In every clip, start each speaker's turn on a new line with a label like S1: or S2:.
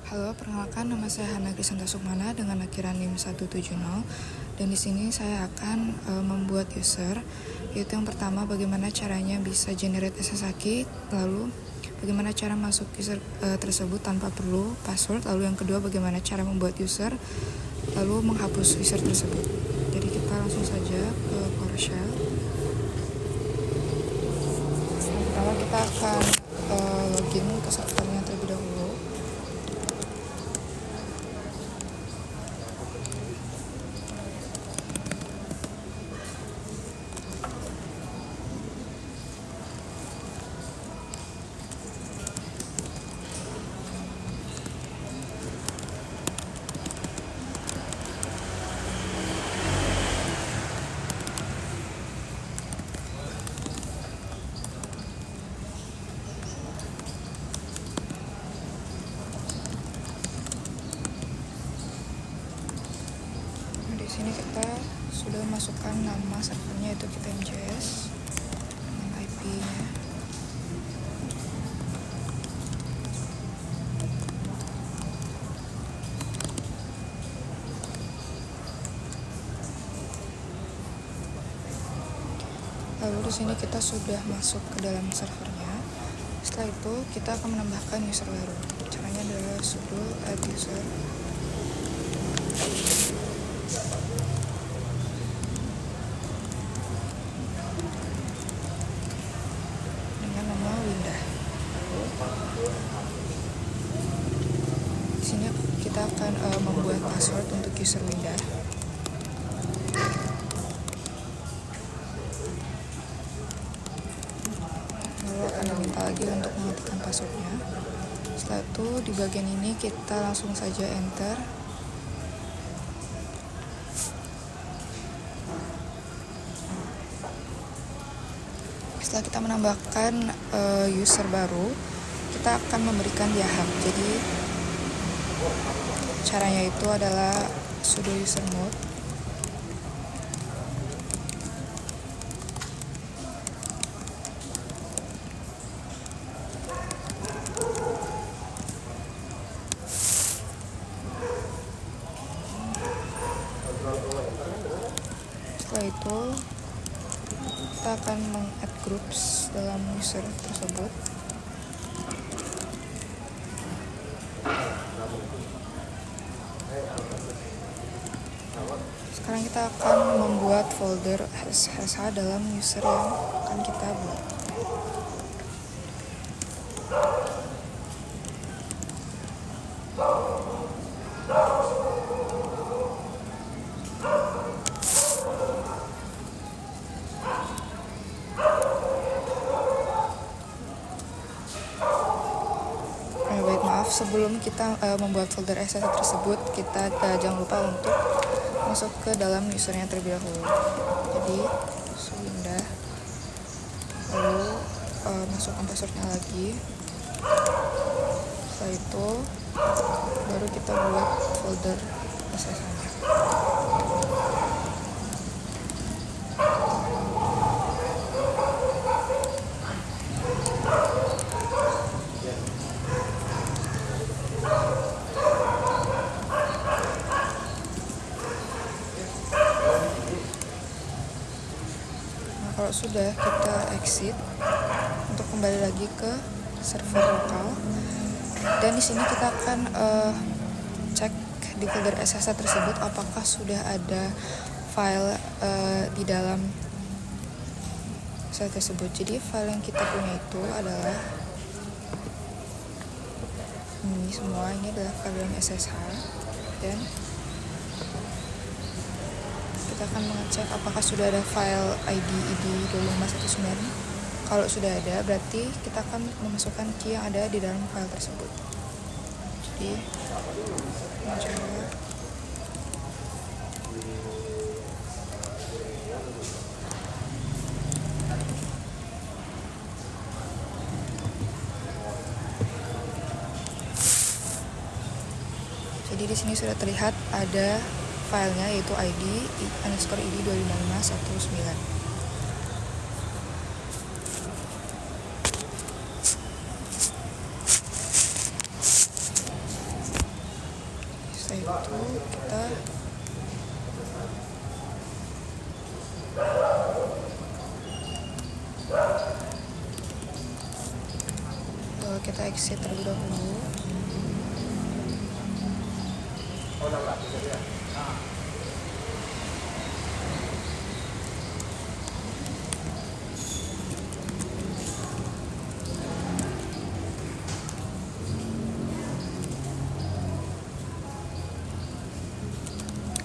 S1: Halo, perkenalkan nama saya Hana Krisanta Sukmana dengan akhiran NIM 170. Dan di sini saya akan membuat user, yaitu yang pertama bagaimana caranya bisa generate SSH, lalu bagaimana cara masuk user tersebut tanpa perlu password, lalu yang kedua bagaimana cara membuat user, lalu menghapus user tersebut. Jadi kita langsung saja ke PowerShell. Yang pertama kita akan login ke servernya terlebih dahulu. Di sini kita sudah masukkan nama servernya, yaitu KitMJS dengan IP-nya. Lalu di sini kita sudah masuk ke dalam servernya. Setelah itu kita akan menambahkan user baru. Caranya adalah sudo add user. Dengan nama Windah. Di sini kita akan membuat password untuk user Windah. Lalu akan diminta lagi untuk mengetikkan passwordnya. Setelah itu di bagian ini kita langsung saja enter. Setelah kita menambahkan user baru, kita akan memberikan dia hak. Jadi caranya itu adalah sudo user mode. Setelah itu kita akan meng-add groups dalam user tersebut. Sekarang kita akan membuat folder SSH dalam user yang akan kita buat. Maaf, sebelum kita membuat folder SSH tersebut, kita jangan lupa untuk masuk ke dalam usernya terlebih dahulu. Jadi Windah, lalu masukkan passwordnya lagi. Setelah itu baru kita buat folder SSH-nya. Kalau sudah, kita exit untuk kembali lagi ke server lokal. Dan di sini kita akan cek di folder SSH tersebut apakah sudah ada file di dalam file tersebut. Jadi file yang kita punya itu adalah ini semua. Ini adalah file dalam SSH, dan kita akan mengecek apakah sudah ada file ID 2519. Kalau sudah ada, berarti kita akan memasukkan key yang ada di dalam file tersebut. Jadi mencoba. Jadi di sini sudah terlihat ada filenya, yaitu ID_id 25519. kita exit terlebih dahulu.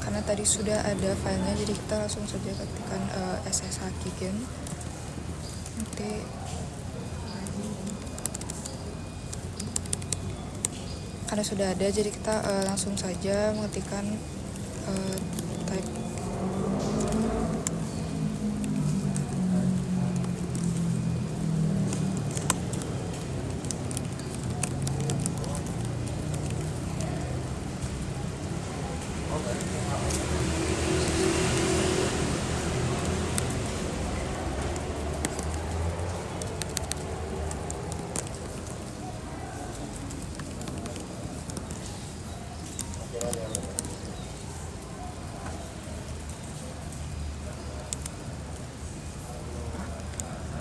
S1: Karena tadi sudah ada filenya, jadi kita langsung saja ketikkan SSH keygen. Nanti karena sudah ada, jadi kita langsung saja mengetikkan type.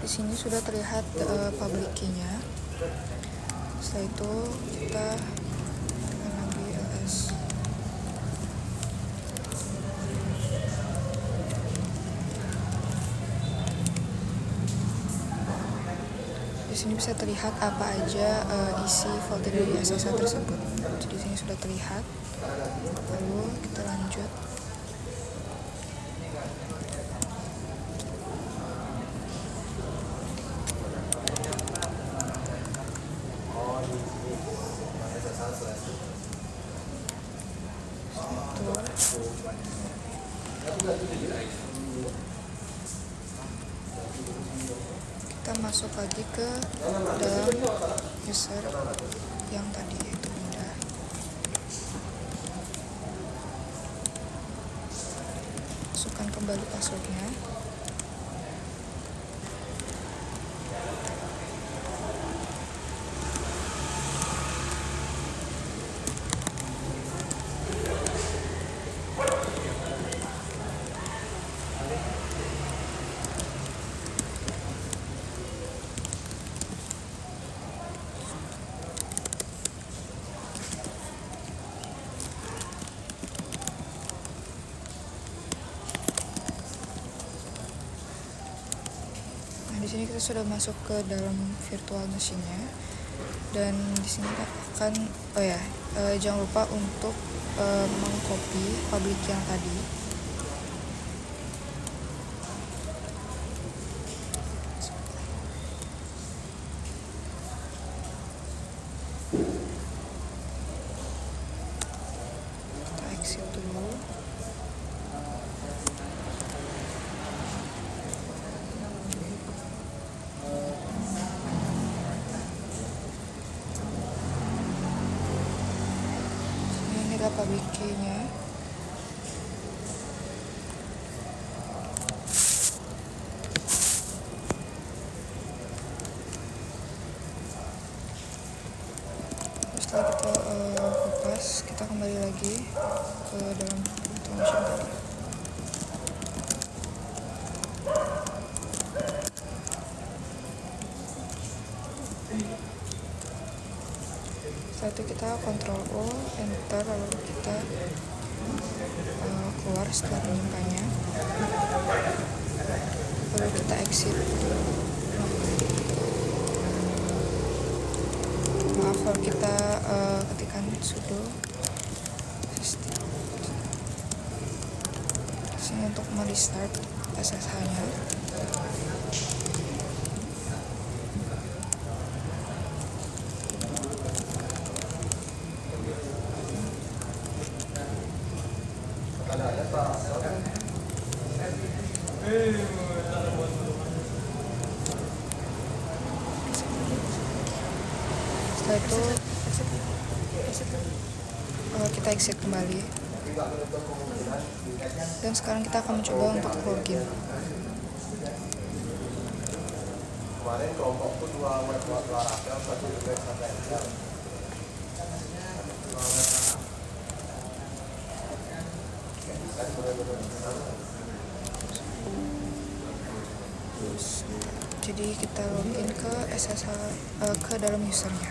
S1: Di sini sudah terlihat public key-nya. Setelah itu kita tekan lagi ls. Di sini bisa terlihat apa aja isi folder dari SSH tersebut. Jadi di sini sudah terlihat. Lalu kita lanjut. Kita masuk lagi ke dalam user yang tadi itu pindah. Masukkan kembali passwordnya. Di sini kita sudah masuk ke dalam virtual machine-nya, dan di sini kita akan jangan lupa untuk mengcopy public yang tadi. Kita exit dulu. Public key-nya. Setelah kita lepas, kita kembali lagi ke dalam virtual machine tadi. Setelah itu kita Ctrl O, Enter, lalu kita keluar setelah menyimpannya. Lalu kita exit. Maaf kalau kita ketikkan sudo sini untuk merestart SSH-nya. Setelah itu kita exit kembali, dan sekarang kita akan mencoba untuk login.
S2: Kemarin kelompokku 2 rapel, 1 web, 1 Excel.
S1: Jadi kita login ke ke dalam usernya.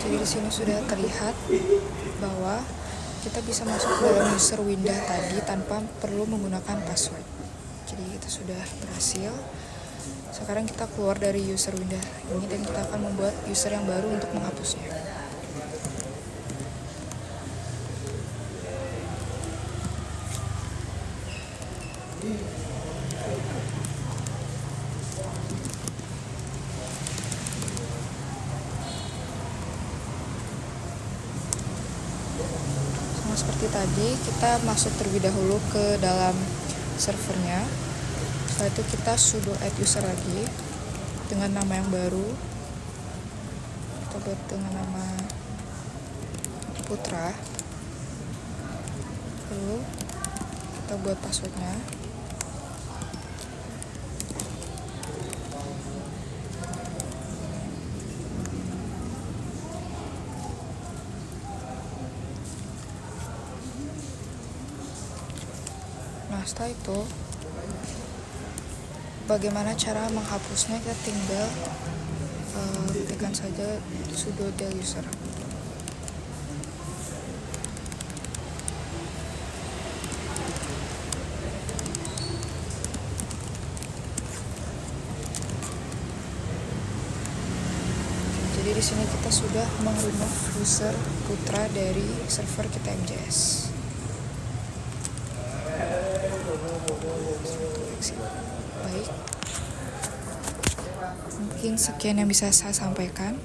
S1: Jadi di sini sudah terlihat bahwa kita bisa masuk ke dalam user window tadi tanpa perlu menggunakan password. Jadi kita sudah berhasil. Sekarang kita keluar dari user window ini dan kita akan membuat user yang baru untuk menghapusnya. Sama seperti tadi, kita masuk terlebih dahulu ke dalam servernya. Setelah itu kita sudo add user lagi dengan nama yang baru. Kita buat dengan nama Putra. Lalu kita buat passwordnya. Nah, setelah itu bagaimana cara menghapusnya, kita tinggal tekan saja sudo del user. Jadi di sini kita sudah meng-remove user Putra dari server kita MJS. Baik, mungkin sekian yang bisa saya sampaikan.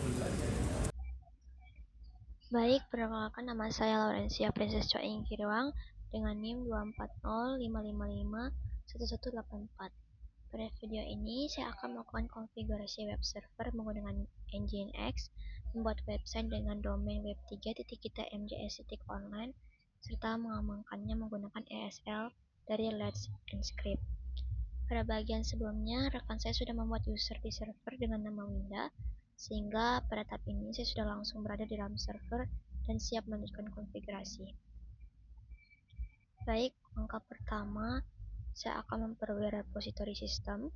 S3: Baik, perkenalkan nama saya Laurencia Princess Choi Kiriwang dengan NIM 24055551184. Pada video ini, saya akan melakukan konfigurasi web server menggunakan Nginx, membuat website dengan domain web3.kita.mjs.online, serta mengamankannya menggunakan ESL dari Let's Encrypt. Pada bagian sebelumnya, rekan saya sudah membuat user di server dengan nama Winda, sehingga pada tahap ini saya sudah langsung berada di dalam server dan siap melanjutkan konfigurasi. Baik, langkah pertama, saya akan memperoleh repository sistem.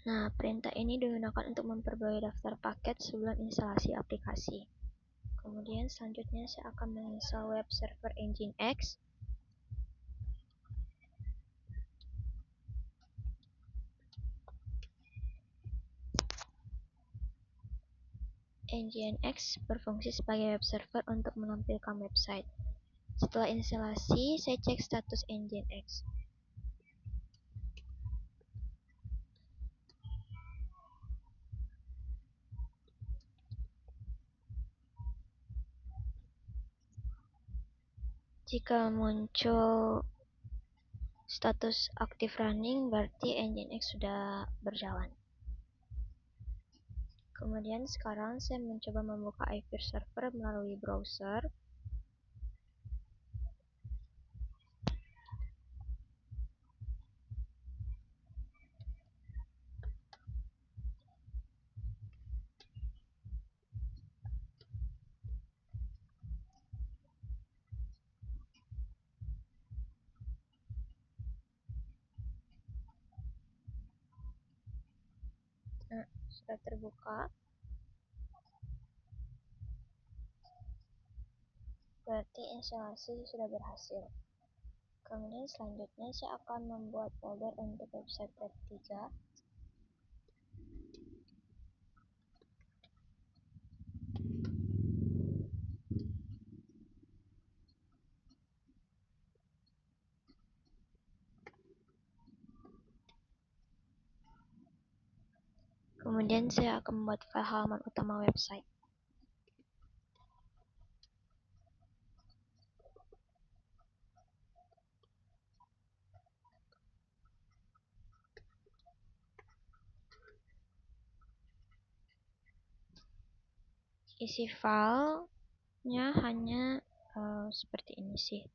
S3: Nah, perintah ini digunakan untuk memperbarui daftar paket sebelum instalasi aplikasi. Kemudian selanjutnya saya akan menginstal web server Nginx. Nginx berfungsi sebagai web server untuk menampilkan website. Setelah instalasi, saya cek status Nginx. Jika muncul status aktif running, berarti Nginx sudah berjalan. Kemudian sekarang saya mencoba membuka iFish server melalui browser. Nah, sudah terbuka. Berarti instalasi sudah berhasil. Kemudian selanjutnya saya akan membuat folder untuk website web3. Kemudian saya akan membuat file halaman utama website. isi filenya hanya seperti ini sih.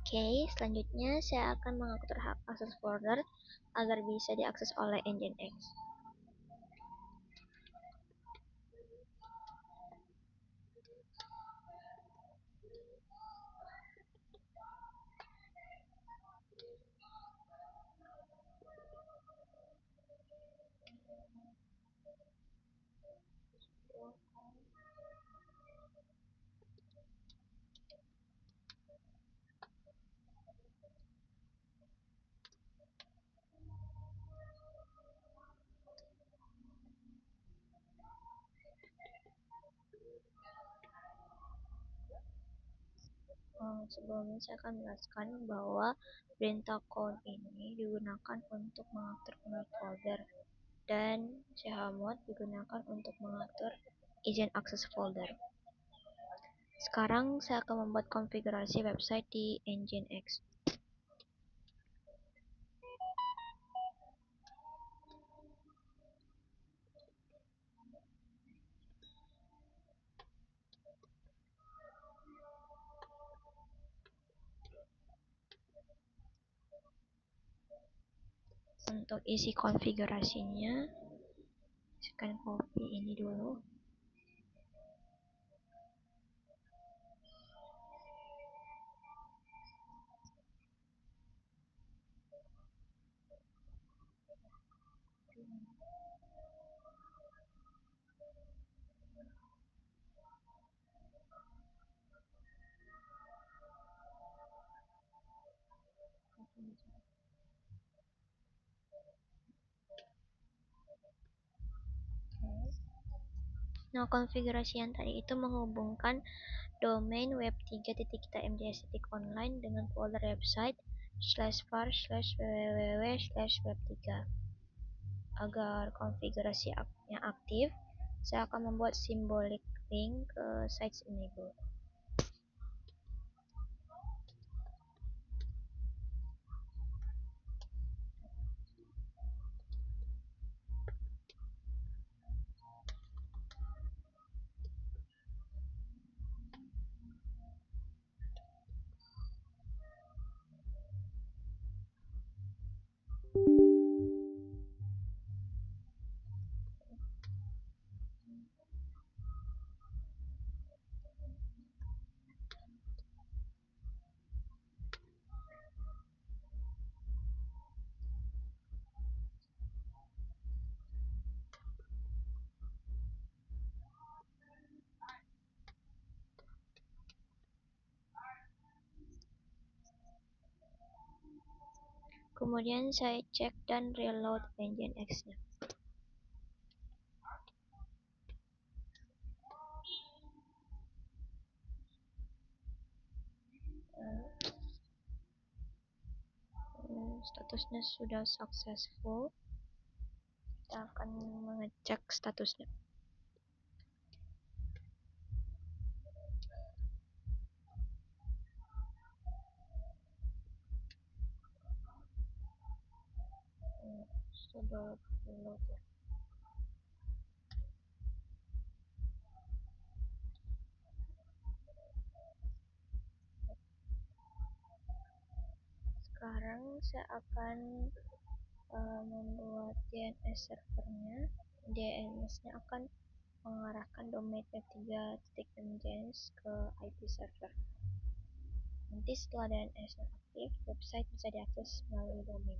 S3: Oke, selanjutnya saya akan mengatur hak akses folder agar bisa diakses oleh Nginx. Sebelumnya saya akan menjelaskan bahwa perintah count ini digunakan untuk mengatur pemilik folder dan chmod digunakan untuk mengatur izin akses folder. Sekarang saya akan membuat konfigurasi website di Nginx. Untuk isi konfigurasinya, saya akan copy ini dulu. Nah, konfigurasi yang tadi itu menghubungkan domain web3.kita.mds.online dengan folder website /var/www/web3. Agar konfigurasinya aktif, saya akan membuat simbolik link ke sites enable. Kemudian saya cek dan reload Nginx-nya. Statusnya sudah successful. Kita akan mengecek statusnya. Sudah reload. Sekarang saya akan membuat DNS servernya. DNS-nya akan mengarahkan domain web3.mjs ke IP server. Nanti setelah DNS-nya aktif, website bisa diakses melalui domain.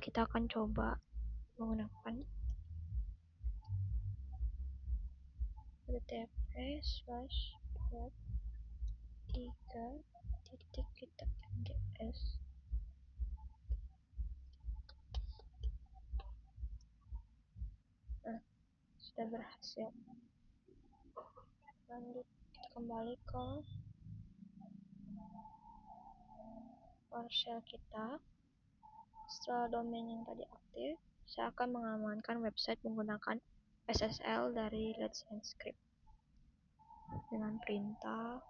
S3: Kita akan coba menggunakan http://web3.mjs. Nah, sudah berhasil. Lanjut, kita kembali ke PowerShell kita. Setelah domain yang tadi aktif, saya akan mengamankan website menggunakan SSL dari Let's Encrypt dengan perintah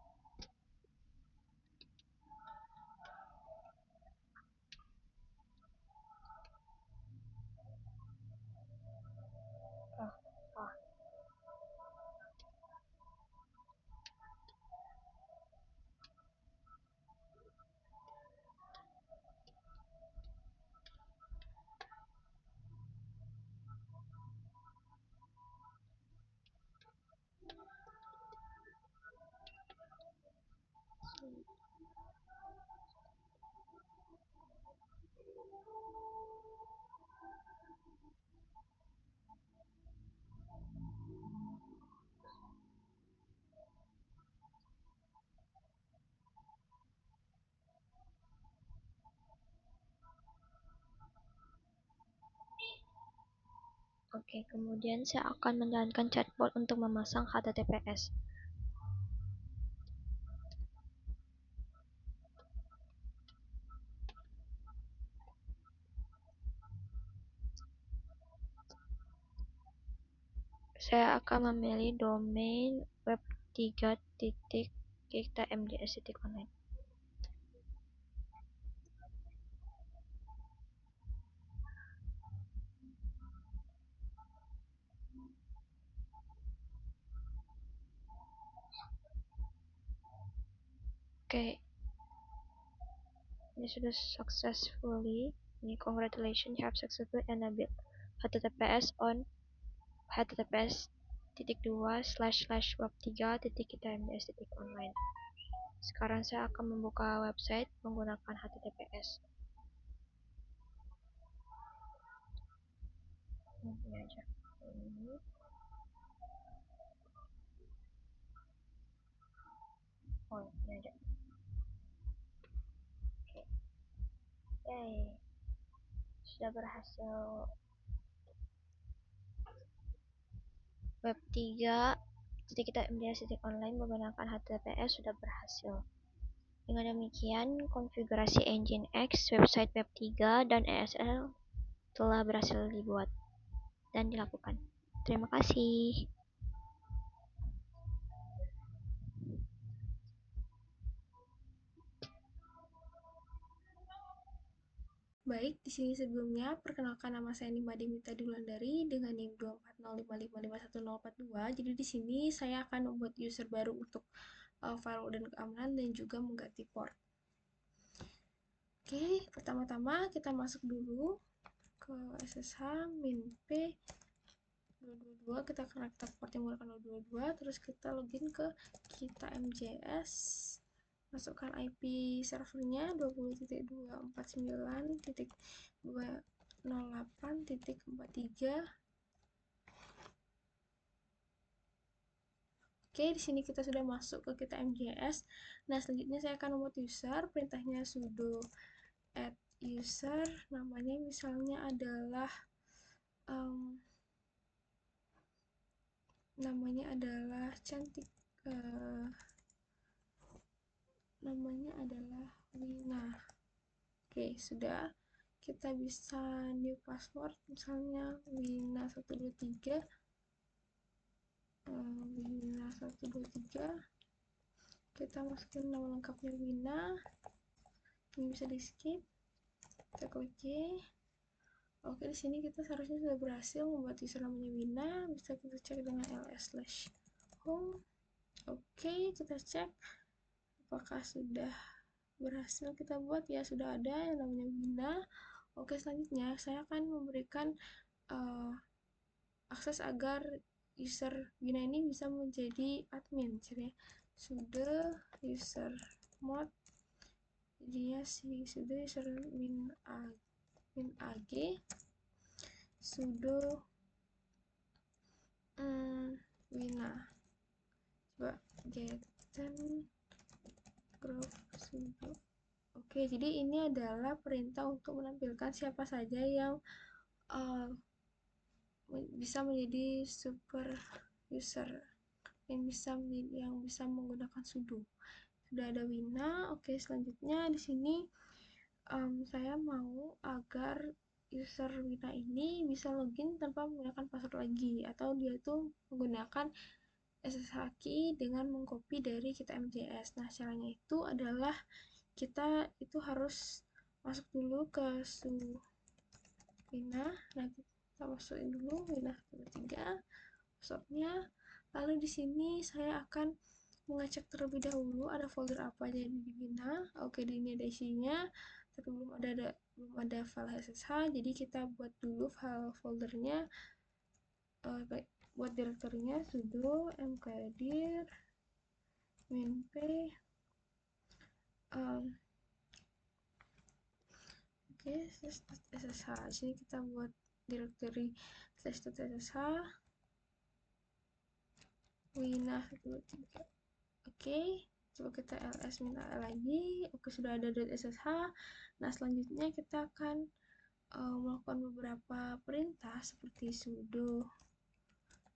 S3: Oke, kemudian saya akan menjalankan chatbot untuk memasang HTTPS. Saya akan memilih domain web3.mjs.online. Oke, ini sudah successfully. Ini congratulations, you have successfully enabled HTTPS on https://web3.mjs.online. Sekarang saya akan membuka website menggunakan HTTPS. Ini aja. Ini. Oh, ini aja. Oke. Yay. Sudah berhasil. Web3.mjs.online menggunakan HTTPS sudah berhasil. Dengan demikian, konfigurasi Nginx, website Web3, dan ESL telah berhasil dibuat dan dilakukan. Terima kasih.
S4: Baik, di sini sebelumnya perkenalkan nama saya Nima Dimita Dulandari dengan NIM 24055511042. Jadi di sini saya akan membuat user baru untuk firewall dan keamanan dan juga mengganti port. Oke, pertama-tama kita masuk dulu ke SSH -p 222, kita connect port yang menggunakan 222, terus kita login ke kita MJS, masukkan IP servernya 20.249.208.43. Oke, di sini kita sudah masuk ke kita MJS. Nah, selanjutnya saya akan membuat user, perintahnya sudo add user, namanya misalnya adalah cantik, namanya adalah Wina. Oke, sudah. Kita bisa new password, misalnya Wina123. Wina123. Kita masukin nama lengkapnya Wina. ini bisa di skip, kita klik Y. Oke, di sini kita seharusnya sudah berhasil membuat user namanya Wina. Bisa kita cek dengan ls/home. Oke, kita cek apakah sudah berhasil kita buat. Ya, sudah ada yang namanya Wina. Oke, selanjutnya saya akan memberikan akses agar user Wina ini bisa menjadi admin. Jadi sudo user mod, jadinya sudo user ag sudo Wina. Coba getten group sudo. Oke, jadi ini adalah perintah untuk menampilkan siapa saja yang bisa menjadi super user, yang bisa menggunakan sudo. Sudah ada Wina. Oke, selanjutnya di sini saya mau agar user Wina ini bisa login tanpa menggunakan password lagi, atau dia itu menggunakan SSH key dengan mengcopy dari kita MJS. Nah, caranya itu adalah kita itu harus masuk dulu ke Wina. Nah, kita masukin dulu Wina 3 passwordnya. Lalu di sini saya akan mengecek terlebih dahulu ada folder apa aja di Wina. Oke, di ini ada isinya, tapi belum ada file SSH. Jadi kita buat dulu file foldernya. Buat direktorinya sudo mkdir minp. Oke, /ssh. Sini kita buat direktori /ssh Wina 123. Oke, coba kita ls-a lagi. Oke, sudah ada .ssh. Nah, selanjutnya kita akan melakukan beberapa perintah seperti sudo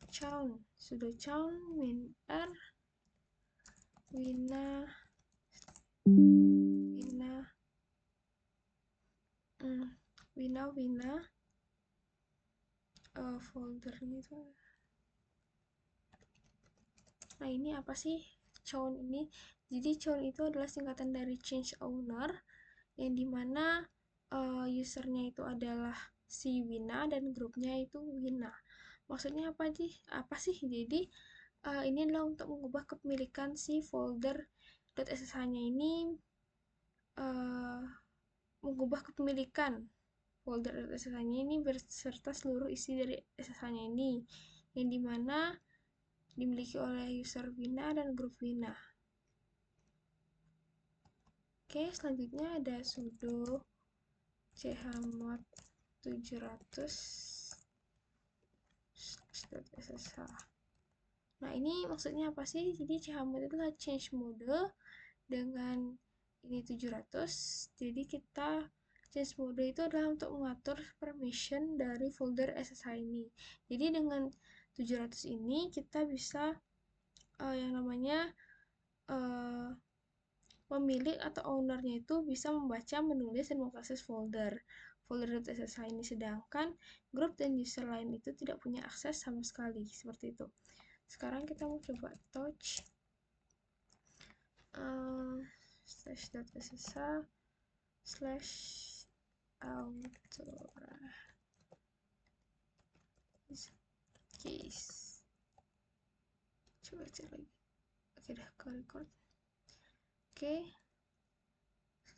S4: chown min r wina foldernya itu. Nah, ini apa sih chown ini? Jadi chown itu adalah singkatan dari change owner, yang dimana usernya itu adalah si Wina dan grupnya itu Wina. Maksudnya apa sih? Jadi ini adalah untuk mengubah kepemilikan si folder .ssh-nya ini, mengubah kepemilikan folder SSH-nya ini beserta seluruh isi dari SSH-nya ini, yang dimana dimiliki oleh user Wina dan grup Wina. Oke, selanjutnya ada sudo chmod 700/ssh. Nah, ini maksudnya apa sih? Jadi chmod itu adalah change mode dengan ini 700. Jadi kita change mode itu adalah untuk mengatur permission dari folder SSH ini. Jadi dengan 700 ini kita bisa yang namanya pemilik atau ownernya itu bisa membaca, menulis, dan mengakses folder .ssh ini, sedangkan grup dan user lain itu tidak punya akses sama sekali, seperti itu. Sekarang kita mau coba touch /ssh/authora case. Coba cek lagi. Oke, dah ke record. Oke,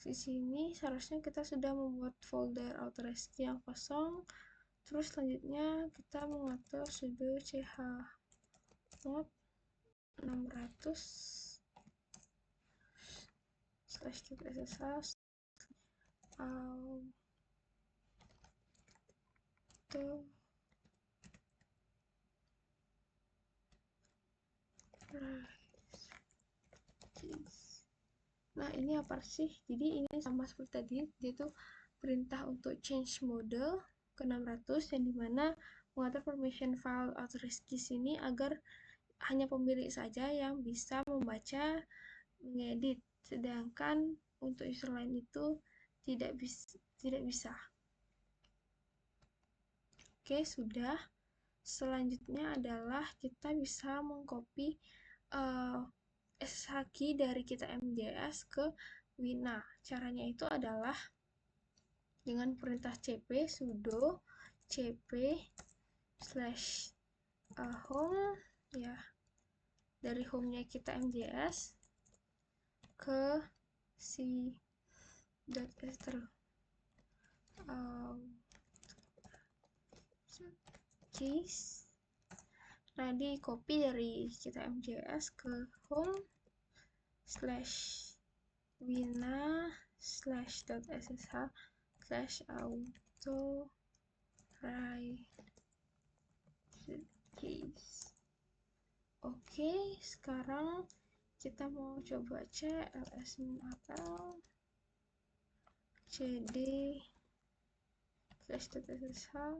S4: di sini seharusnya kita sudah membuat folder authorski yang kosong. Terus selanjutnya kita mengatur sudo chmod 600/ssh auto Nah, ini apa sih? Jadi ini sama seperti tadi, dia tuh perintah untuk change mode ke 600, yang dimana mengatur permission file authorized keys ini agar hanya pemilik saja yang bisa membaca, mengedit, sedangkan untuk user lain itu tidak bisa. Oke, sudah. Selanjutnya adalah kita bisa mengcopy SSH key dari kita MJS ke Wina. Caranya itu adalah dengan perintah cp sudo cp slash home ya, dari home-nya kita mjs ke si keys. Nah, di copy dari kita mjs ke home slash wina slash .ssh slash auto write keys. Oke, sekarang kita mau coba cek ls min apel cd slash .ssh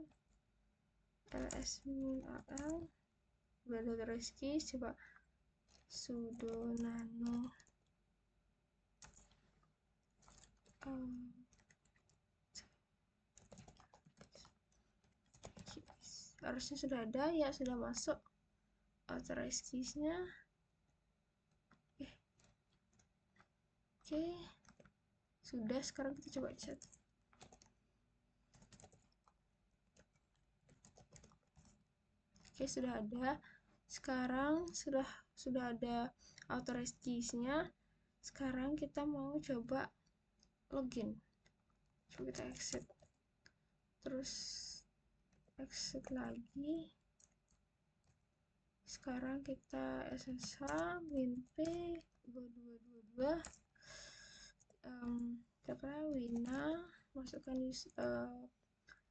S4: ls min apel udah terus keys, coba sudo nano harusnya sudah ada ya, sudah masuk authorize keys-nya. Oke, sudah. Sekarang kita coba chat. Oke, sudah ada. Sekarang sudah ada authorize keys-nya. Sekarang kita mau coba login. Coba kita exit, terus exit lagi. Sekarang kita ssh min p 2222 kita wina, masukkan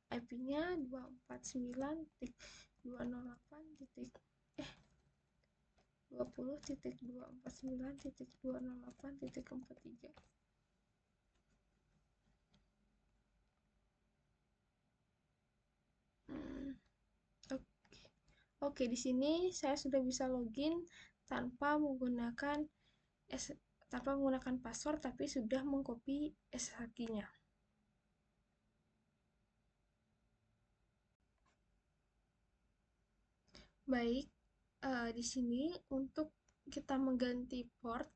S4: IP-nya 249.20.208.208.43. Oke, di sini saya sudah bisa login tanpa menggunakan password, tapi sudah mengcopy SSH-nya. Baik, di sini untuk kita mengganti port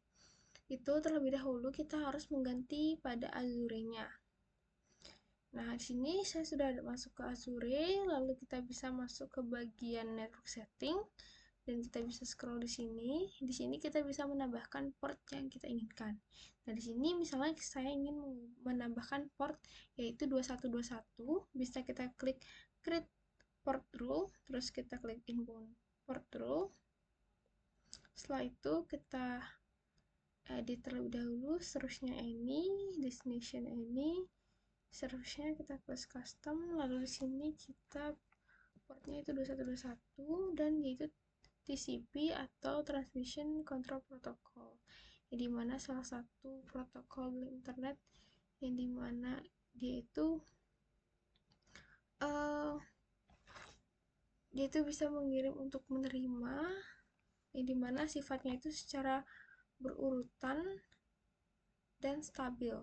S4: itu terlebih dahulu kita harus mengganti pada Azure-nya. Nah, di sini saya sudah masuk ke Azure, lalu kita bisa masuk ke bagian network setting dan kita bisa scroll di sini. Di sini kita bisa menambahkan port yang kita inginkan. Nah, di sini misalnya saya ingin menambahkan port yaitu 2121, bisa kita klik create port rule, terus kita klik inbound port rule. Setelah itu kita edit terlebih dahulu, seterusnya any, destination any, seterusnya kita plus custom, lalu di sini kita portnya itu 2121 dan yaitu TCP atau Transmission Control Protocol, yang dimana salah satu protokol internet yang dimana dia itu bisa mengirim untuk menerima, yang dimana sifatnya itu secara berurutan dan stabil.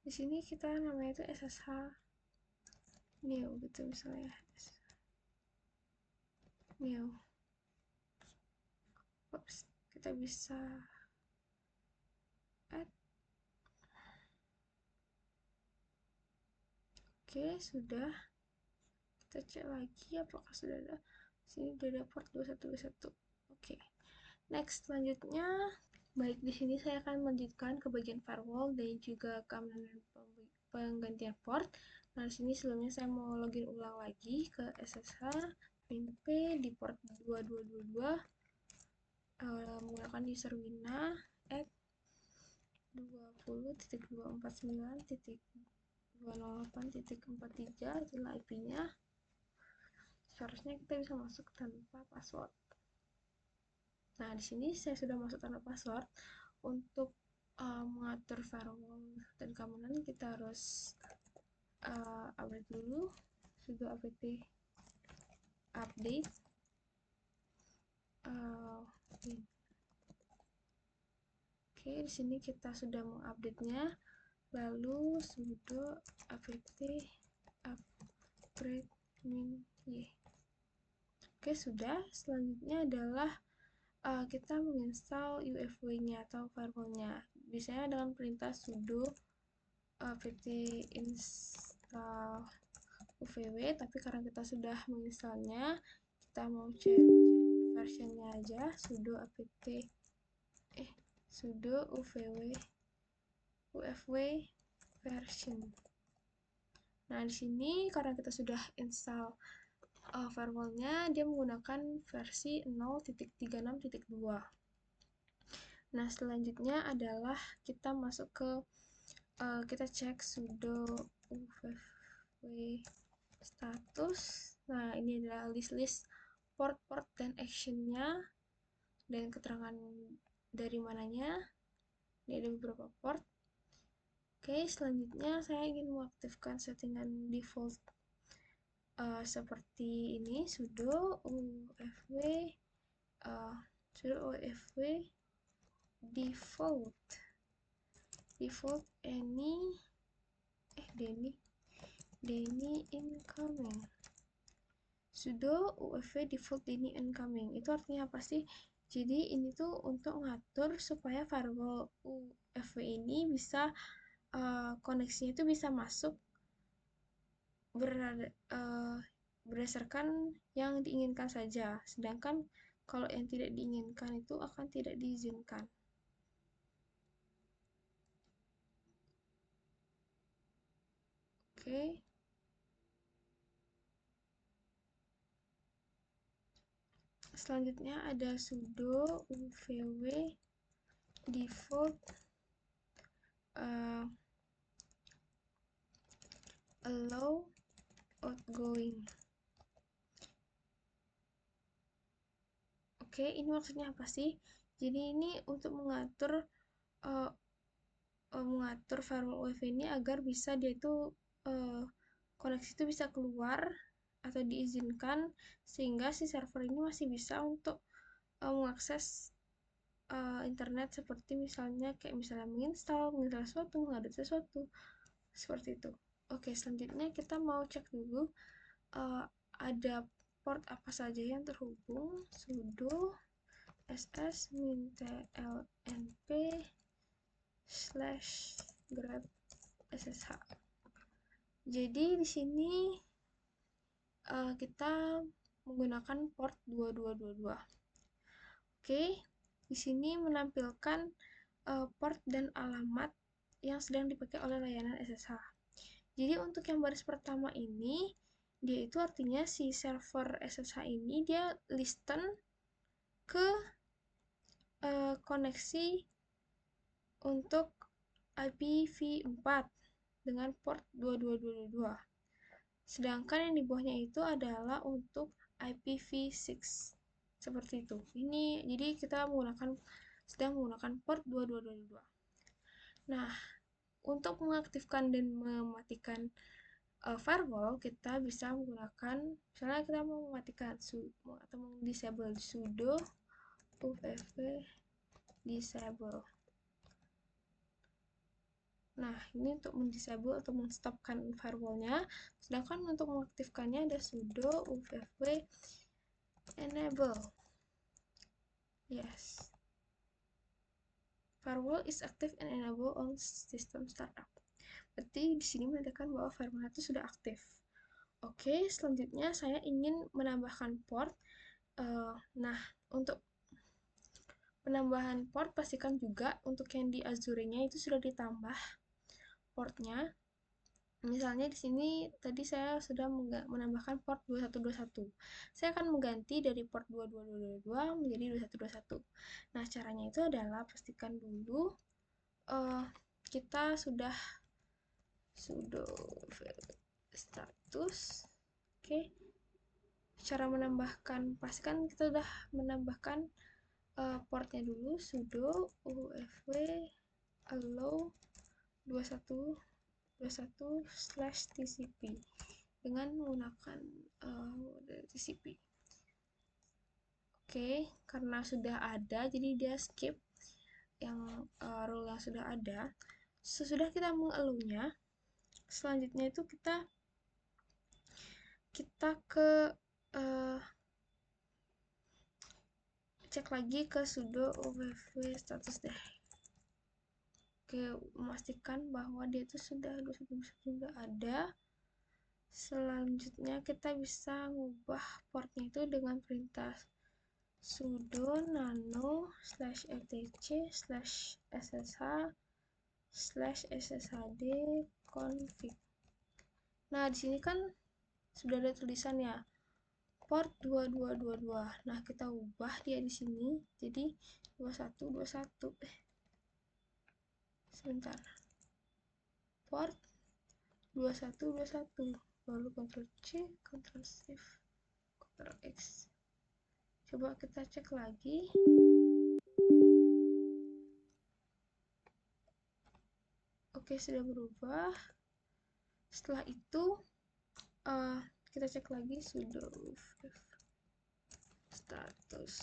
S4: Di sini kita namanya itu SSH new gitu misalnya, new. Oops, kita bisa add. Oke, sudah. Kita cek lagi apakah sudah ada. Sini sudah ada port 2121. Oke. Next, selanjutnya, baik di sini saya akan melanjutkan ke bagian firewall dan juga keamanan penggantian port. Nah, di sini sebelumnya saya mau login ulang lagi ke SSH min p di port 2222 menggunakan user wina at 20.249.208.43, itulah IP-nya. Seharusnya kita bisa masuk tanpa password. Nah, di sini saya sudah masuk tanpa password. Untuk mengatur firewall dan keamanan kita harus update dulu, sudo apt update Oke, di sini kita sudah mengupdate-nya, lalu sudo apt upgrade min y. Oke, sudah. Selanjutnya adalah kita menginstal UFW-nya atau firewall-nya. biasanya dengan perintah sudo apt install uvw, tapi karena kita sudah menginstalnya, kita mau cek versionnya aja, sudo apt sudo uvw version. Nah, di sini karena kita sudah install firewallnya, dia menggunakan versi 0.36.2. Nah, selanjutnya adalah kita masuk ke kita cek sudo uvw status. Nah, ini adalah list port dan actionnya dan keterangan dari mananya. Ini ada beberapa port. Oke, selanjutnya saya ingin mengaktifkan settingan default seperti ini, sudo uvw default any Deny incoming. Sudo uvw default Deny incoming. Itu artinya apa sih? Jadi ini tuh untuk ngatur supaya firewall uvw ini bisa koneksinya itu bisa masuk berdasarkan yang diinginkan saja. Sedangkan kalau yang tidak diinginkan itu akan tidak diizinkan. Oke. Selanjutnya ada sudo uvw default allow outgoing. Oke, ini maksudnya apa sih? Jadi ini untuk mengatur firewall uvw ini agar bisa dia itu koneksi itu bisa keluar atau diizinkan, sehingga si server ini masih bisa untuk mengakses internet, seperti misalnya menginstal sesuatu, mengupdate sesuatu, seperti itu. Oke, selanjutnya kita mau cek dulu ada port apa saja yang terhubung. Sudo ss mintlnp /grep ssh. Jadi di sini kita menggunakan port 2222. Oke, di sini menampilkan port dan alamat yang sedang dipakai oleh layanan SSH. Jadi untuk yang baris pertama ini, dia itu artinya si server SSH ini dia listen ke koneksi untuk IPv4 dengan port 2222. Sedangkan yang di bawahnya itu adalah untuk IPv6. Seperti itu. Ini jadi kita sedang menggunakan port 2222. Nah, untuk mengaktifkan dan mematikan firewall, kita bisa menggunakan, misalnya kita mau mematikan atau disable sudo uvw disable. Nah, ini untuk mendisable atau menstopkan firewallnya. Sedangkan untuk mengaktifkannya ada sudo uvw enable. Yes. Firewall is active and enable on system startup. Berarti di sini menandakan bahwa firewall itu sudah aktif. Oke, selanjutnya saya ingin menambahkan port. Nah, untuk penambahan port pastikan juga untuk yang di Azure-nya itu sudah ditambah portnya. Misalnya di sini tadi saya sudah menambahkan port 2121. Saya akan mengganti dari port 2222 menjadi 2121. Nah, caranya itu adalah pastikan dulu kita sudah sudo status. Oke. Cara menambahkan, pastikan kita sudah menambahkan portnya dulu, sudo uvw allow 21/TCP dengan menggunakan TCP. Oke, karena sudah ada, jadi dia skip yang rule yang sudah ada. Sesudah kita mengallow-nya, selanjutnya itu kita ke cek lagi ke sudo uvw status deh. Oke, memastikan bahwa dia itu sudah 2121 sudah ada. Selanjutnya kita bisa ngubah portnya itu dengan perintah sudo nano /etc/ssh/sshd config. Nah, di sini kan sudah ada tulisan ya, port 2222. Nah, kita ubah dia di sini jadi 2121. Sebentar. Port 2121. Lalu Ctrl C, Ctrl Shift, Ctrl X. Coba kita cek lagi. Oke, sudah berubah. Setelah itu kita cek lagi sudo status.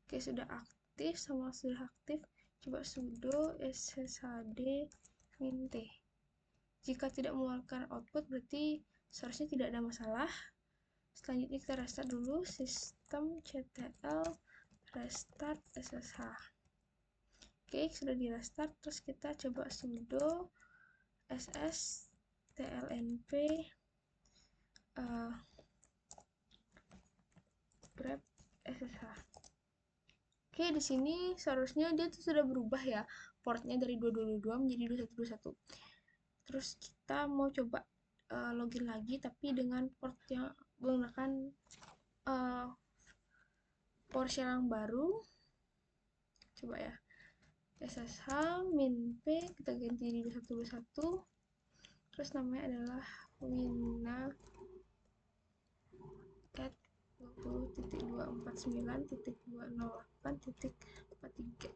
S4: Oke, sudah aktif, sama sudah aktif. Coba sudo sshd min t. Jika tidak mengeluarkan output berarti seharusnya tidak ada masalah. Selanjutnya kita restart dulu systemctl restart ssh. Oke, sudah di restart. Terus kita coba sudo ss tlnp grep ssh. Oke, di sini seharusnya dia tuh sudah berubah ya, portnya dari 2222 menjadi 2121. Terus kita mau coba login lagi tapi dengan port yang menggunakan PowerShell yang baru. Coba ya, ssh min p kita ganti di 2121. Terus namanya adalah wina at 20.249.208.43.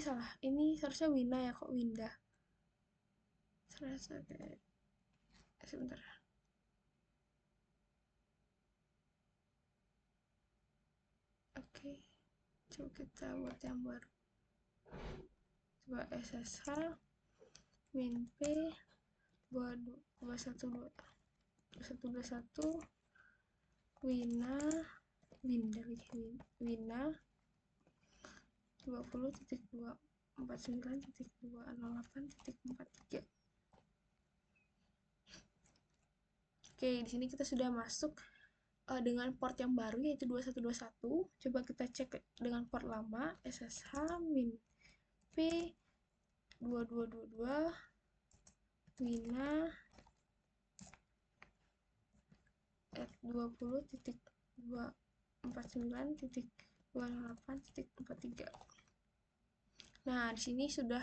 S4: Salah, ini seharusnya Wina ya, kok Winda. Sebentar. Oke, coba kita buat yang baru. Coba ssh min p 2121 wina 20.249.208.43. Oke, di sini kita sudah masuk dengan port yang baru yaitu 2121. Coba kita cek dengan port lama ssh min p 2222 wina at 20.249.208.43. Nah, di sini sudah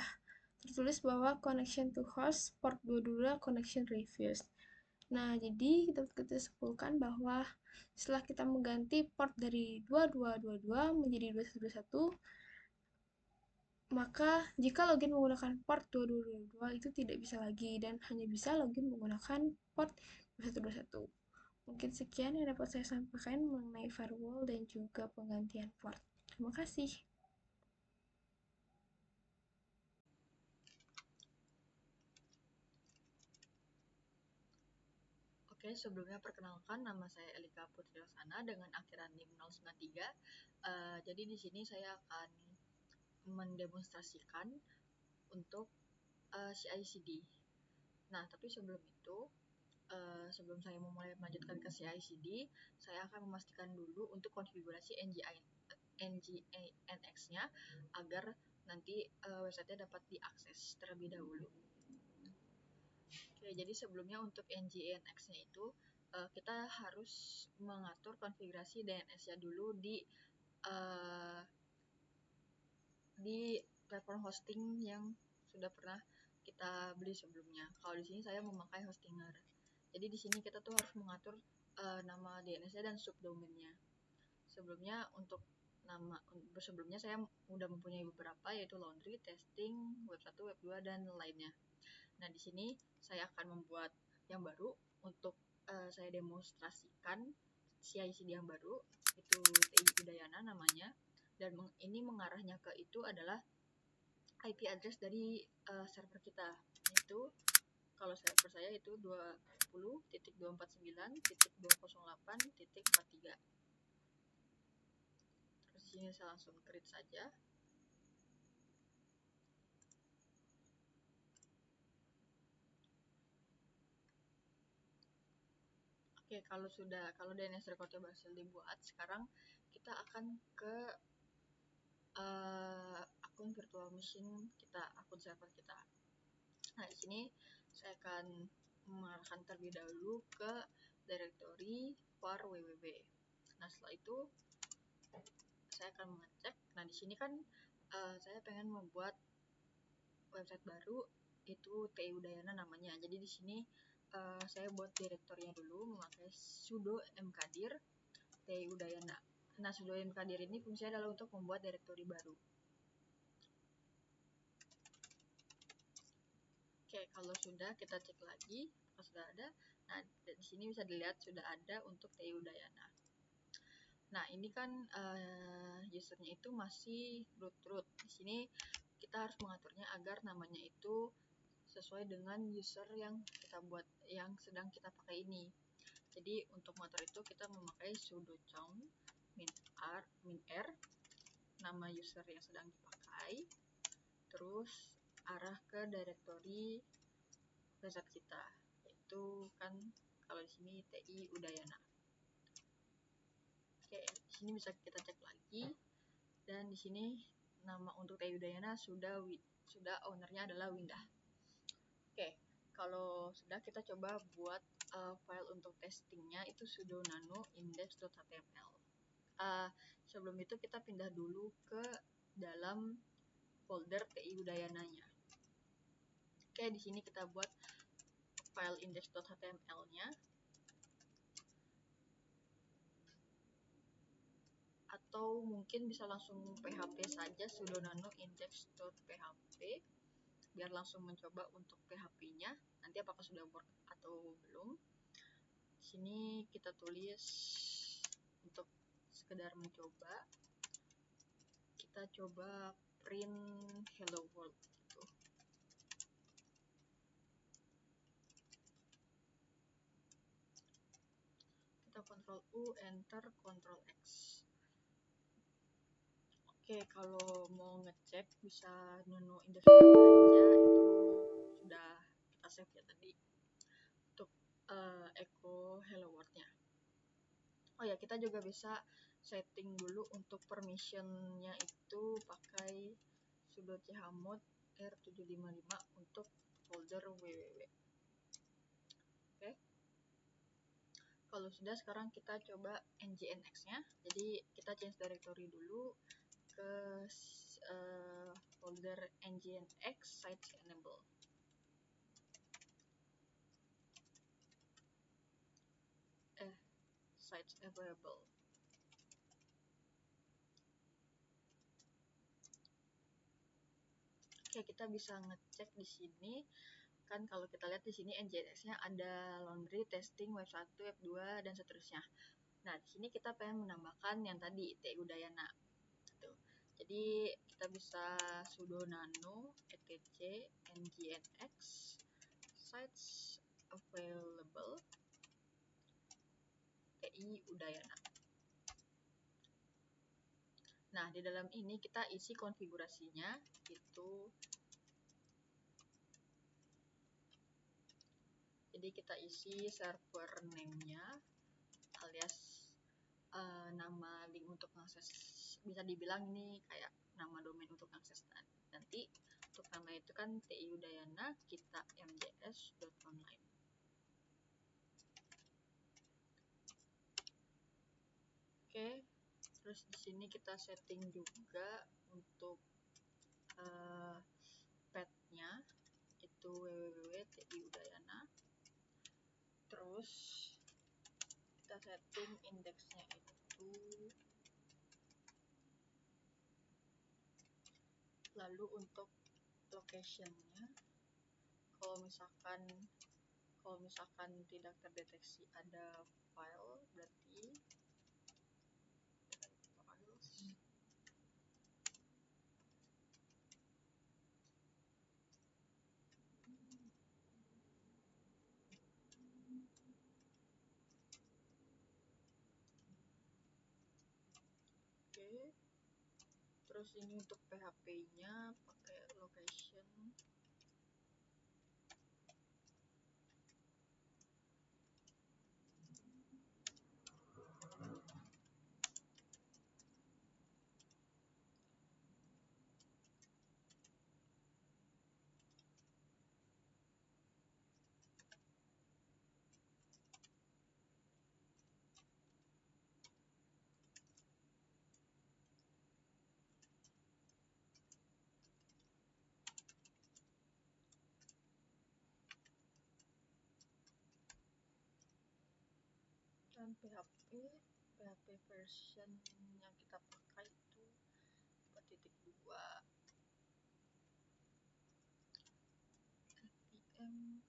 S4: tertulis bahwa connection to host port 22 connection refused. Nah, jadi kita simpulkan bahwa setelah kita mengganti port dari 2222 menjadi 2121, maka jika login menggunakan port 2222 itu tidak bisa lagi dan hanya bisa login menggunakan port 2121. Mungkin sekian yang dapat saya sampaikan mengenai firewall dan juga penggantian port. Terima kasih.
S5: Oke, sebelumnya perkenalkan, nama saya Elika Putri Roksana dengan akhiran NIM 093. Jadi di sini saya akan mendemonstrasikan untuk CI/CD. Nah, tapi sebelum itu, sebelum saya memulai melanjutkan ke CI/CD, saya akan memastikan dulu untuk konfigurasi NGINX-nya agar nanti websitenya dapat diakses terlebih dahulu. Oke, jadi sebelumnya untuk NGINX-nya itu kita harus mengatur konfigurasi DNS-nya dulu di platform hosting yang sudah pernah kita beli sebelumnya. Kalau di sini saya memakai Hostinger. Jadi di sini kita tuh harus mengatur nama DNS-nya dan subdomainnya. Sebelumnya saya udah mempunyai beberapa, yaitu laundry, testing, web 1, web 2 dan lainnya. Nah, di sini saya akan membuat yang baru untuk saya demonstrasikan CI/CD yang baru, itu TI Udayana namanya, dan ini mengarahnya ke itu adalah IP address dari server kita, yaitu kalau server saya itu 20.249.208.43. Terus di sini saya langsung create saja. Oke, kalau DNS recordnya berhasil dibuat, sekarang kita akan ke akun virtual machine kita, akun server kita. Nah, di sini saya akan mengarahkan terlebih dahulu ke directory var www. Nah, setelah itu saya akan mengecek. Nah, di sini kan saya pengen membuat website baru, itu TI Udayana namanya. Jadi di sini saya buat direktorinya dulu memakai sudo mkdir TI Udayana. Nah, sudo mkdir ini fungsinya adalah untuk membuat direktori baru. Oke, kalau sudah kita cek lagi kalau sudah ada. Nah, di sini bisa dilihat sudah ada untuk TI Udayana. Nah, ini kan usernya itu masih root. Di sini kita harus mengaturnya agar namanya itu sesuai dengan user yang kita buat, yang sedang kita pakai ini. Jadi untuk mengatur itu kita memakai sudo chown -r nama user yang sedang dipakai, terus arah ke directory website kita, yaitu kan kalau di sini TI Udayana. Oke, di sini bisa kita cek lagi, dan di sini nama untuk TI Udayana sudah ownernya adalah Windah. Oke, kalau sudah kita coba buat file untuk testingnya itu sudo nano index.html. Sebelum itu kita pindah dulu ke dalam folder TI Udayana-nya. Oke, di sini kita buat file index.html-nya. Atau mungkin bisa langsung php saja, sudo nano index.php, biar langsung mencoba untuk PHP-nya. Nanti apakah sudah work atau belum. Di sini kita tulis untuk sekedar mencoba. Kita coba print hello world gitu. Kita Ctrl U, enter, Ctrl X. Oke, kalau mau ngecek bisa nano index aja, itu sudah kita save ya tadi untuk echo hello world-nya. Oh ya, kita juga bisa setting dulu untuk permission-nya itu pakai sudo chmod r755 untuk folder www. Oke. Kalau sudah, sekarang kita coba nginx-nya. Jadi kita change directory dulu ke folder nginx sites enable. Sites available. Oke, kita bisa ngecek di sini. Kan kalau kita lihat di sini nginx-nya ada laundry, testing, web 1, web 2, dan seterusnya. Nah, di sini kita pengen menambahkan yang tadi TI Udayana. Gitu. Jadi kita bisa sudo nano etc nginx sites available TI Udayana. Nah, di dalam ini kita isi konfigurasinya itu. Jadi kita isi server name-nya alias nama link untuk mengakses, bisa dibilang ini kayak nama domain untuk akses nanti. Untuk nama itu kan TI Udayana kita mjs.online. Oke, terus di sini kita setting juga untuk path-nya itu www.tiudayana. Terus kita setting indeksnya itu, lalu untuk location-nya kalau misalkan tidak terdeteksi ada file, berarti files. Oke, Terus ini untuk PHP-nya pakai location. Dan PHP version yang kita pakai itu 4.2 npm.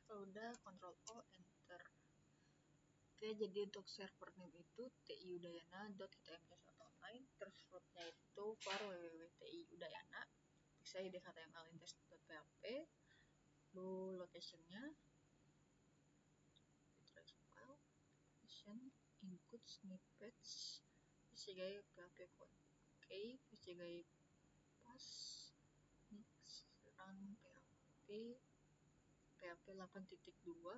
S5: Kalau udah Ctrl O enter. Oke, jadi untuk server name itu tiudayana.kitmcs.online, terus rootnya itu var www.tiudayana, bisa id html index.php, lalu locationnya trace file, location, input snippets, sebagai php concave, sebagai pas, mix, run php 8.2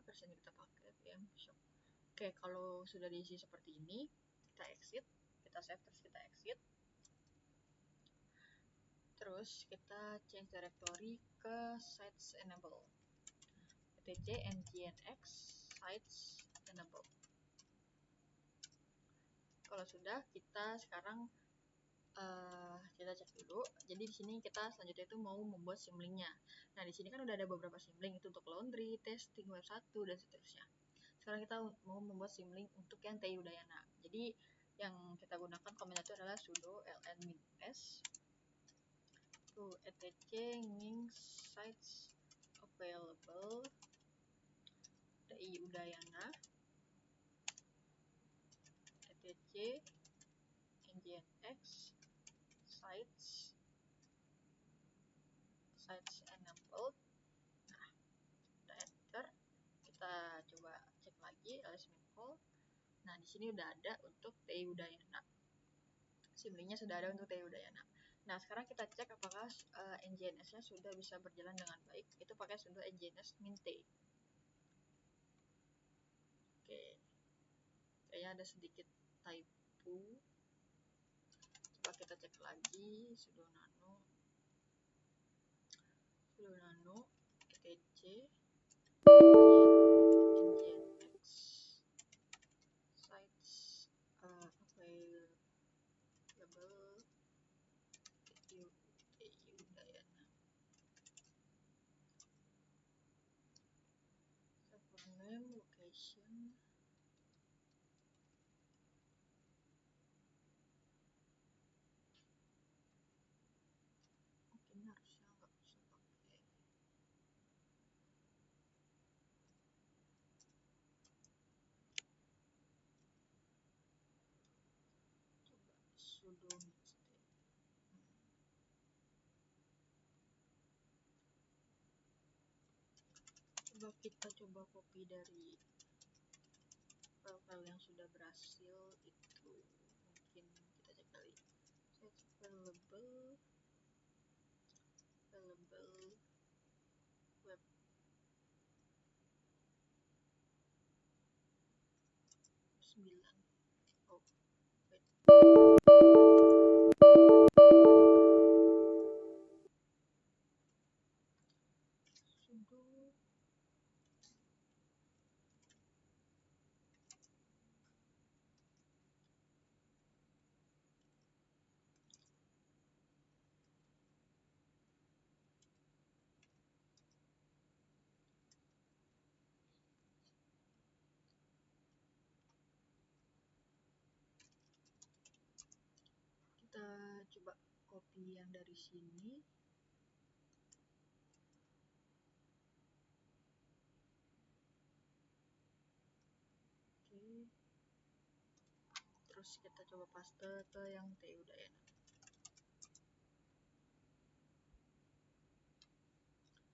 S5: versi yang kita pakai VM shop. Oke, kalau sudah diisi seperti ini, kita exit, kita save, terus kita exit. Terus kita change directory ke sites enable. etc nginx sites enable. Kalau sudah, kita sekarang kita cek dulu. Jadi di sini kita selanjutnya itu mau membuat symlink-nya. Nah, di sini kan udah ada beberapa symlink itu untuk laundry, testing, web 1 dan seterusnya. Sekarang kita mau membuat symlink untuk yang TI Udayana. Jadi yang kita gunakan komennya itu adalah sudo ln -s to etc nginx sites available TI Udayana etc nginx sites enabled. Nah, kita enter, kita coba cek lagi ls minfo. Nah, di sini udah ada untuk TI Udayana. Symlinknya sudah ada untuk TI Udayana. Nah, sekarang kita cek apakah nginx-nya sudah bisa berjalan dengan baik. Itu pakai sudo nginx -t. Oke, kayaknya ada sedikit typo. Coba kita cek lagi sudo nano etc nginx sites available TI Udayana. Server name, location, mungkin harusnya nggak usah pakai. Coba sudo mixtape. Coba kita coba copy dari file-file yang sudah berhasil itu, mungkin kita cek kali sites available web 9. Oh, wait. Sudo kita coba copy yang dari sini. Oke, terus kita coba paste ke yang TI Udayana.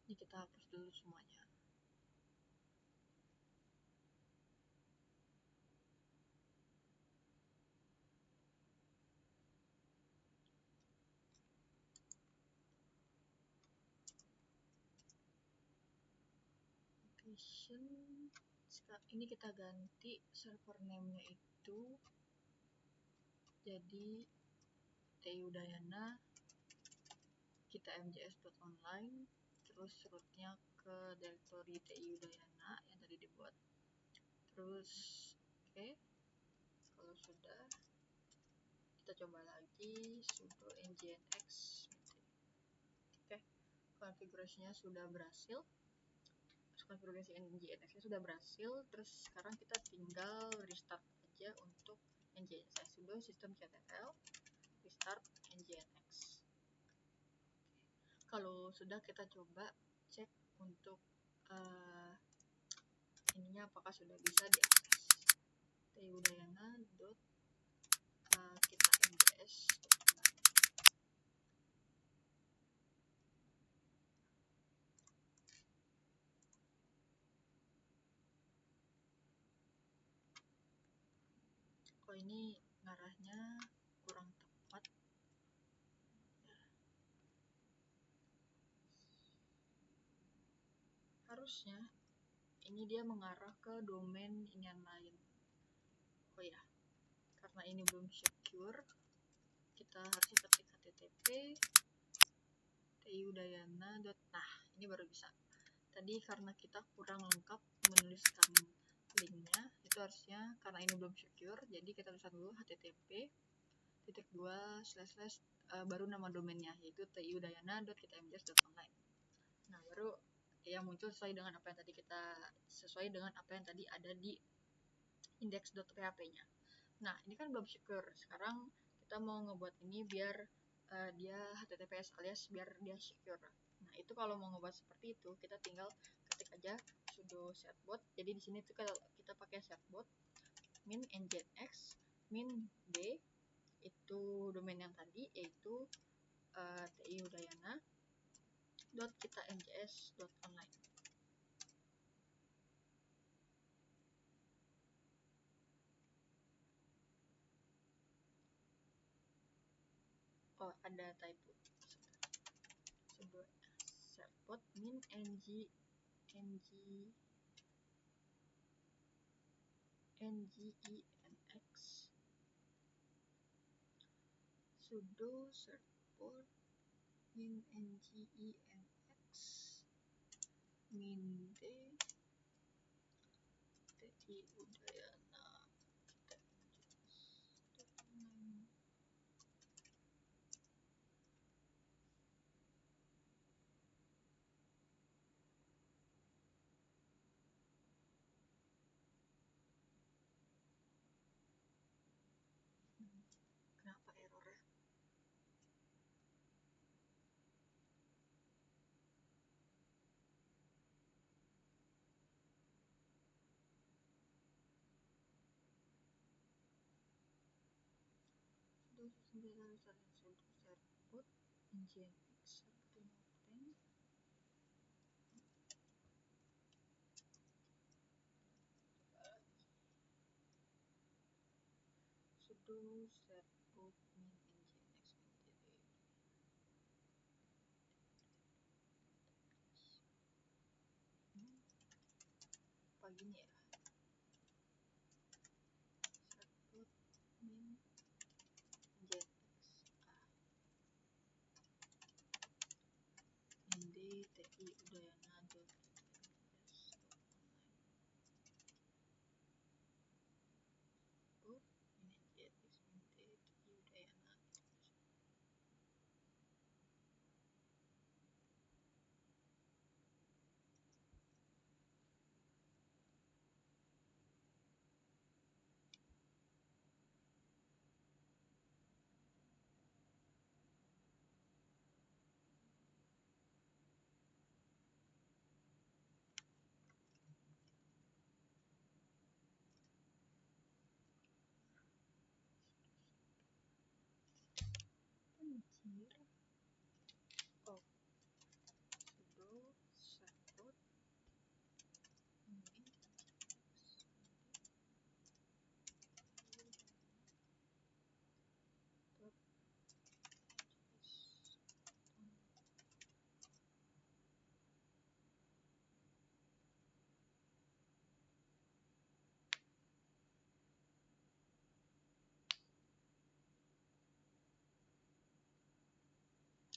S5: Ini kita hapus dulu semuanya. application. Ini kita ganti server name-nya itu jadi TI Udayana, kita mjs.online, terus rootnya ke directory TI Udayana yang tadi dibuat. Terus oke, kalau sudah kita coba lagi sudo nginx. Oke, konfigurasinya sudah berhasil. Konfigurasi nginx-nya sudah berhasil. Terus sekarang kita tinggal restart aja untuk nginx. Sudo systemctl restart nginx. Kalau sudah, kita coba cek untuk ininya apakah sudah bisa diakses. tiudayana kita mjs. Kok ini ngarahnya kurang tepat ya. Harusnya ini dia mengarah ke domain ini yang lain. Oh ya, karena ini belum secure, kita harus ketik http tiudayana. Nah, ini baru bisa. Tadi karena kita kurang lengkap menuliskan linknya, itu harusnya karena ini belum secure, jadi kita tuliskan dulu http baru nama domainnya, yaitu tiudayana.kitamjs.online. Nah, baru yang muncul sesuai dengan apa yang tadi ada di index.php-nya. Nah, ini kan belum secure. Sekarang kita mau ngebuat ini biar dia HTTPS alias biar dia secure. Nah, itu kalau mau ngebuat seperti itu, kita tinggal ketik aja sudo setbot. Jadi di sini tuh kita pakai setbot min nginx min d, itu domain yang tadi, yaitu tiudayana.kitamjs.online. Oh, ada typo. Sudo setbot min nginx sudo setbot min nginx min d tiudayana. Kenapa errornya? Sudo setbot nginx sudo setbot min nginx apa gini ya, setbot min nginx nd tiudayana.kitamjs.online. Anjir. Oh, sudo setbot min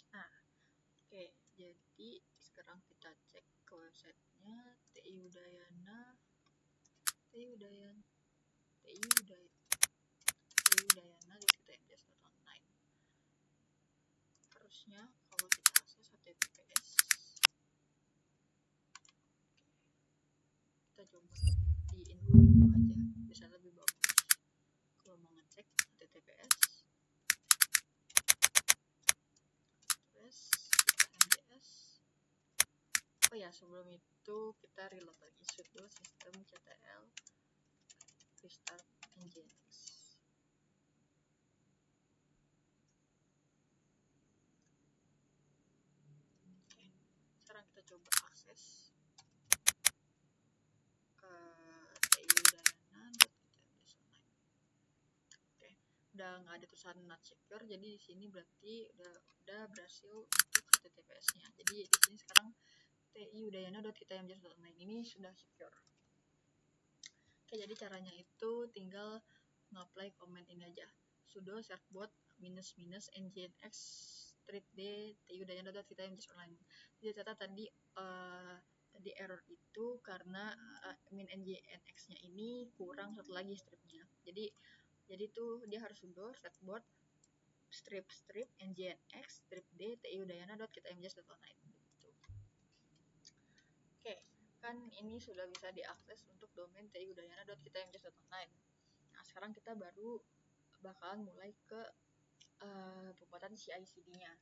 S5: Nah, oke, jadi sekarang kita cek ke websitenya TI Udayana, TI Udayana, TI Udayana, TI Udayana .tmjs.online. Harusnya kalau kita akses HTTPS, kita coba di info dulu aja, bisa lebih bagus. Kalau mau ngecek HTTPS, terus kita MJS. Oh ya, sebelum itu kita reload lagi sudo systemctl restart nginx. Oke, sekarang kita coba akses tiudayana.tmjs.online. Oke, udah nggak ada tulisan not secure, jadi di sini berarti udah berhasil untuk HTTPS-nya. Jadi di sini sekarang tiudayana.tmjs.online ini sudah secure. Oke, jadi caranya itu tinggal nge-apply comment ini aja. Sudo servbot --nginx strip d tiudayana.tmjs.online. Jadi ternyata tadi error itu karena -nginx-nya ini kurang satu lagi stripnya. Jadi tuh dia harus sudo servbot strip nginx strip d tiudayana.tmjs.online gitu. Oke, kan ini sudah bisa diakses untuk domain tiudayana.tmjs.online. Nah, sekarang kita baru bakalan mulai ke pembuatan CI/CD-nya.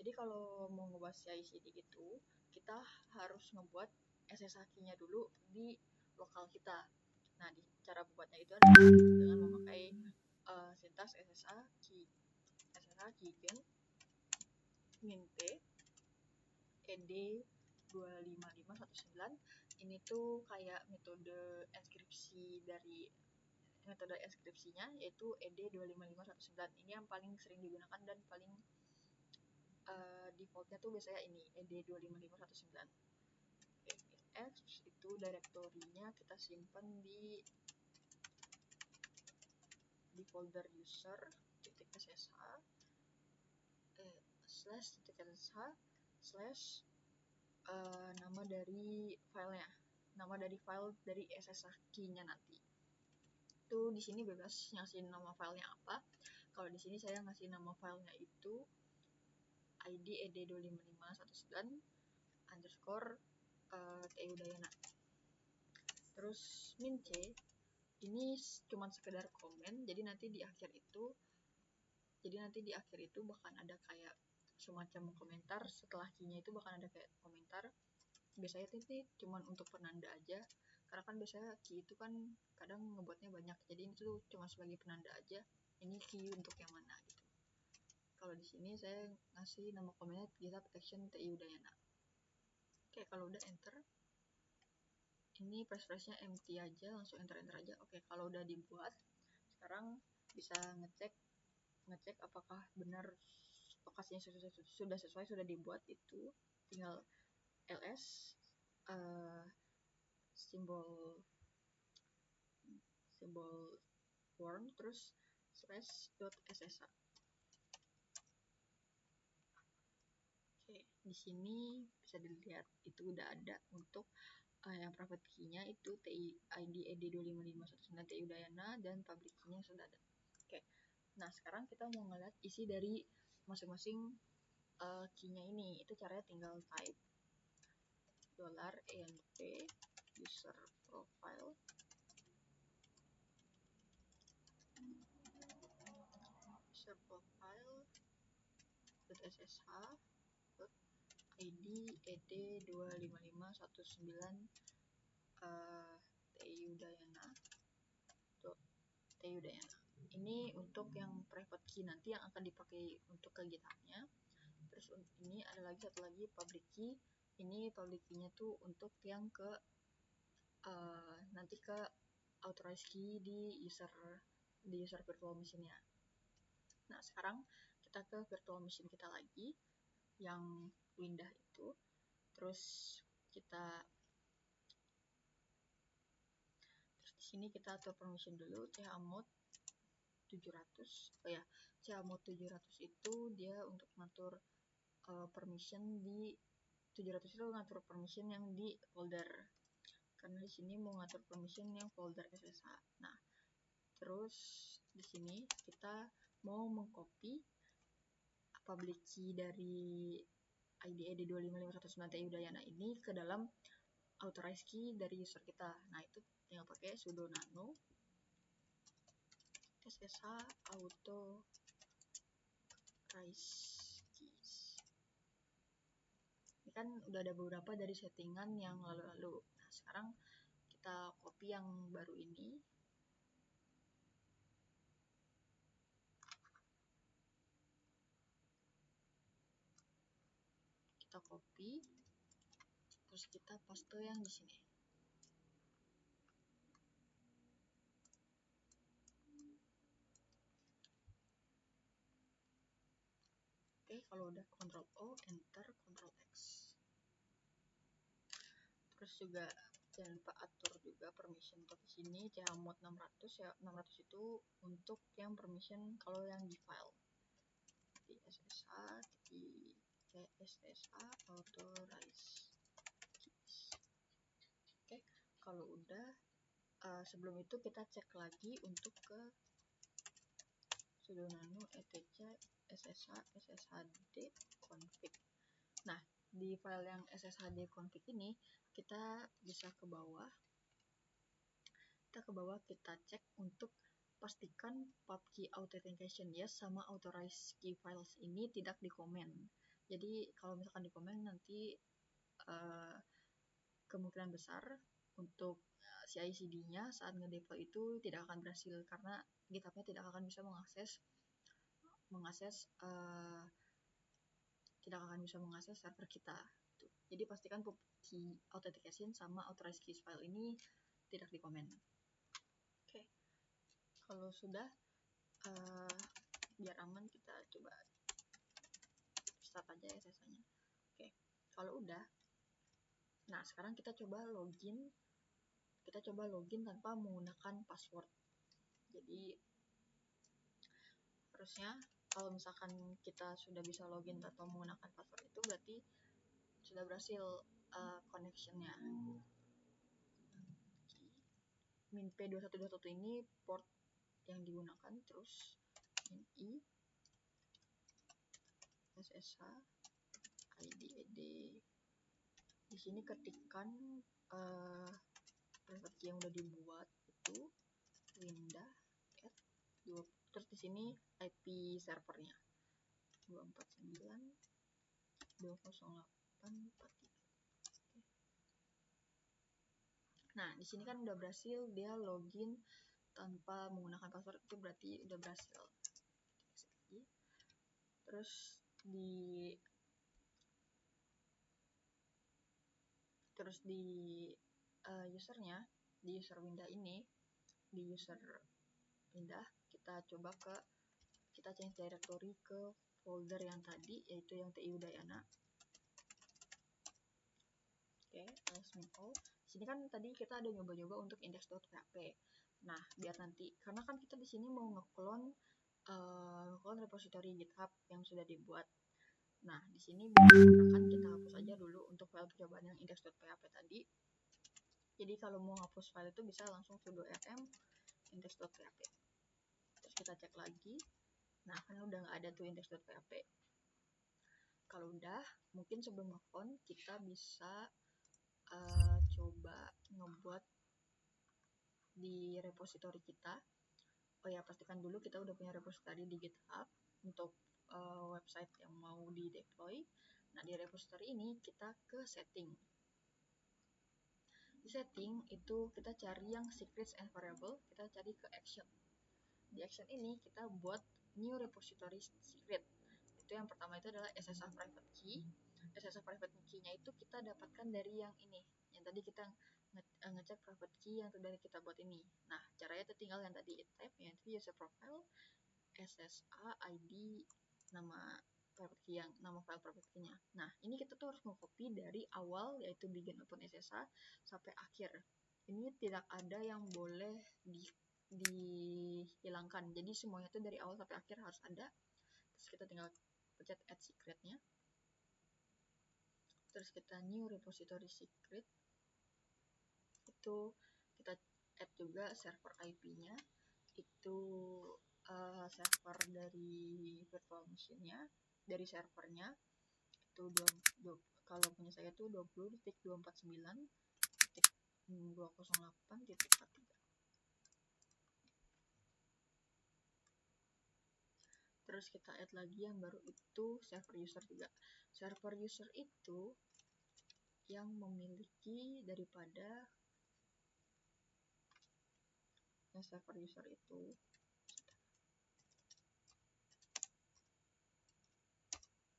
S5: Jadi kalau mau ngebuat CI/CD itu, kita harus ngebuat SSH key-nya dulu di lokal kita. Nah, cara membuatnya itu adalah dengan memakai sintaks SSH key. SSH keygen mint ed 25519. Ini tuh kayak metode enkripsinya yaitu ed 25519. Ini yang paling sering digunakan dan paling defaultnya tuh biasanya ini ed 25519. X itu direktorinya kita simpan di folder user .ssh /// nama dari filenya, nama dari file dari SSH key-nya nanti. Itu di sini bebas ngasih nama filenya apa. Kalau di sini saya ngasih nama filenya itu id ed25519 underscore tiudayana. Terus min c ini cuma sekedar komen, jadi nanti di akhir itu bahkan ada kayak semacam komentar. Setelah key-nya itu bahkan ada kayak komentar. Biasanya itu cuma untuk penanda aja, karena kan biasanya key itu kan kadang ngebuatnya banyak, jadi ini tuh cuma sebagai penanda aja ini key untuk yang mana gitu. Kalau di sini saya ngasih nama komennya GitHub Action tiudayana. Oke, kalau udah enter, ini press-nya empty aja, langsung enter aja. Oke, kalau udah dibuat, sekarang bisa ngecek apakah benar lokasinya sudah sesuai, sudah dibuat. Itu tinggal ls simbol worm terus /.ssh. Oke, di sini bisa dilihat itu udah ada untuk yang private key-nya itu id ed25519 tiudayana dan public key-nya sudah ada. Oke. Nah, sekarang kita mau ngeliat isi dari masing-masing key-nya ini. Itu caranya tinggal type $env user profile .ssh .id ed25519 tiudayana. Ini untuk yang private key nanti yang akan dipakai untuk ke GitHub-nya. Terus ini ada lagi satu lagi public key. Ini public key-nya tuh untuk yang ke nanti ke authorized key di user virtual machine-nya. Nah, sekarang kita ke virtual machine kita lagi yang Windah itu. Terus di sini kita atur permission dulu chmod 700. Oh ya, chmod 700 itu dia untuk ngatur permission di 700 itu ngatur permission yang di folder, karena di sini mau ngatur permission yang folder SSH. Nah, terus di sini kita mau mengcopy public key dari ID 25519TI Udayana ini ke dalam authorized key dari user kita. Nah, itu tinggal pakai sudo nano SSH authorized keys. Ini kan udah ada beberapa dari settingan yang lalu-lalu. Nah, sekarang kita copy yang baru ini. Kita copy, terus kita paste yang di sini. Oke, kalau udah Ctrl O, Enter, Ctrl X. Terus juga jangan lupa atur juga permission untuk di sini chmod 600 ya. 600 itu untuk yang permission kalau yang di file. Di SSH, di SSH authorize keys. Oke, kalau udah sebelum itu kita cek lagi untuk ke sudo nano etc ssh sshd config. Nah, di file yang sshd config ini kita bisa ke bawah, kita cek untuk pastikan pub key authentication yes sama authorized key files ini tidak dikomen. Jadi kalau misalkan dikomen nanti kemungkinan besar untuk CI/CD-nya saat ngedeploy itu tidak akan berhasil karena GitHub-nya tidak akan bisa mengakses server kita. Jadi pastikan pub key authentication sama authorized keys file ini tidak dikomen. Oke, kalau sudah biar aman kita coba start aja ya SSH-nya. Oke, kalau udah, nah sekarang kita coba login tanpa menggunakan password. Jadi harusnya kalau misalkan kita sudah bisa login tanpa menggunakan password itu berarti sudah berhasil connection-nya. Min P2121 ini port yang digunakan, terus MI SSH IDED. Di sini ketikkan private key yang udah dibuat itu winda at 2, terus di sini IP servernya 249.208.43. Nah, di sini kan udah berhasil dia login tanpa menggunakan password, itu berarti udah berhasil. Terus di usernya, di user window ini, di user window kita coba kita change directory ke folder yang tadi, yaitu yang TI Udayana. Oke, admin all. Sini kan tadi kita ada nyoba-nyoba untuk index.php. Nah, biar nanti, karena kan kita di sini mau ngeklon repository GitHub yang sudah dibuat. Nah, di sini akan kita hapus aja dulu untuk file percobaan yang index.php tadi. Jadi kalau mau hapus file itu bisa langsung sudo rm index.php. Terus kita cek lagi. Nah, kan udah nggak ada tuh index.php. Kalau udah, mungkin sebelum nge-clone kita bisa coba ngebuat di repository kita. Oh ya, pastikan dulu kita udah punya repository di GitHub untuk website yang mau di deploy. Nah, di repository ini kita ke setting. Di setting itu kita cari yang secrets and variable, kita cari ke action. Di action ini kita buat new repository secret. Itu yang pertama itu adalah SSH private key. SSH private key-nya itu kita dapatkan dari yang ini. Yang tadi kita ngecek private key yang dari kita buat ini. Nah, caranya itu tinggal yang tadi type, yaitu user profile, SSH, ID, nama private key yang nama file private key-nya. Nah, ini kita tuh harus mengcopy dari awal, yaitu begin open SSH sampai akhir. Ini tidak ada yang boleh dihilangkan. Jadi semuanya tuh dari awal sampai akhir harus ada. Terus kita tinggal pencet add secret-nya. terus kita new repository secret, itu kita add juga server IP-nya, itu server dari virtual machine-nya, dari servernya itu kalau punya saya itu 20.249.208.43. Terus kita add lagi yang baru itu server user juga. Server user itu yang memiliki daripada yang server user itu.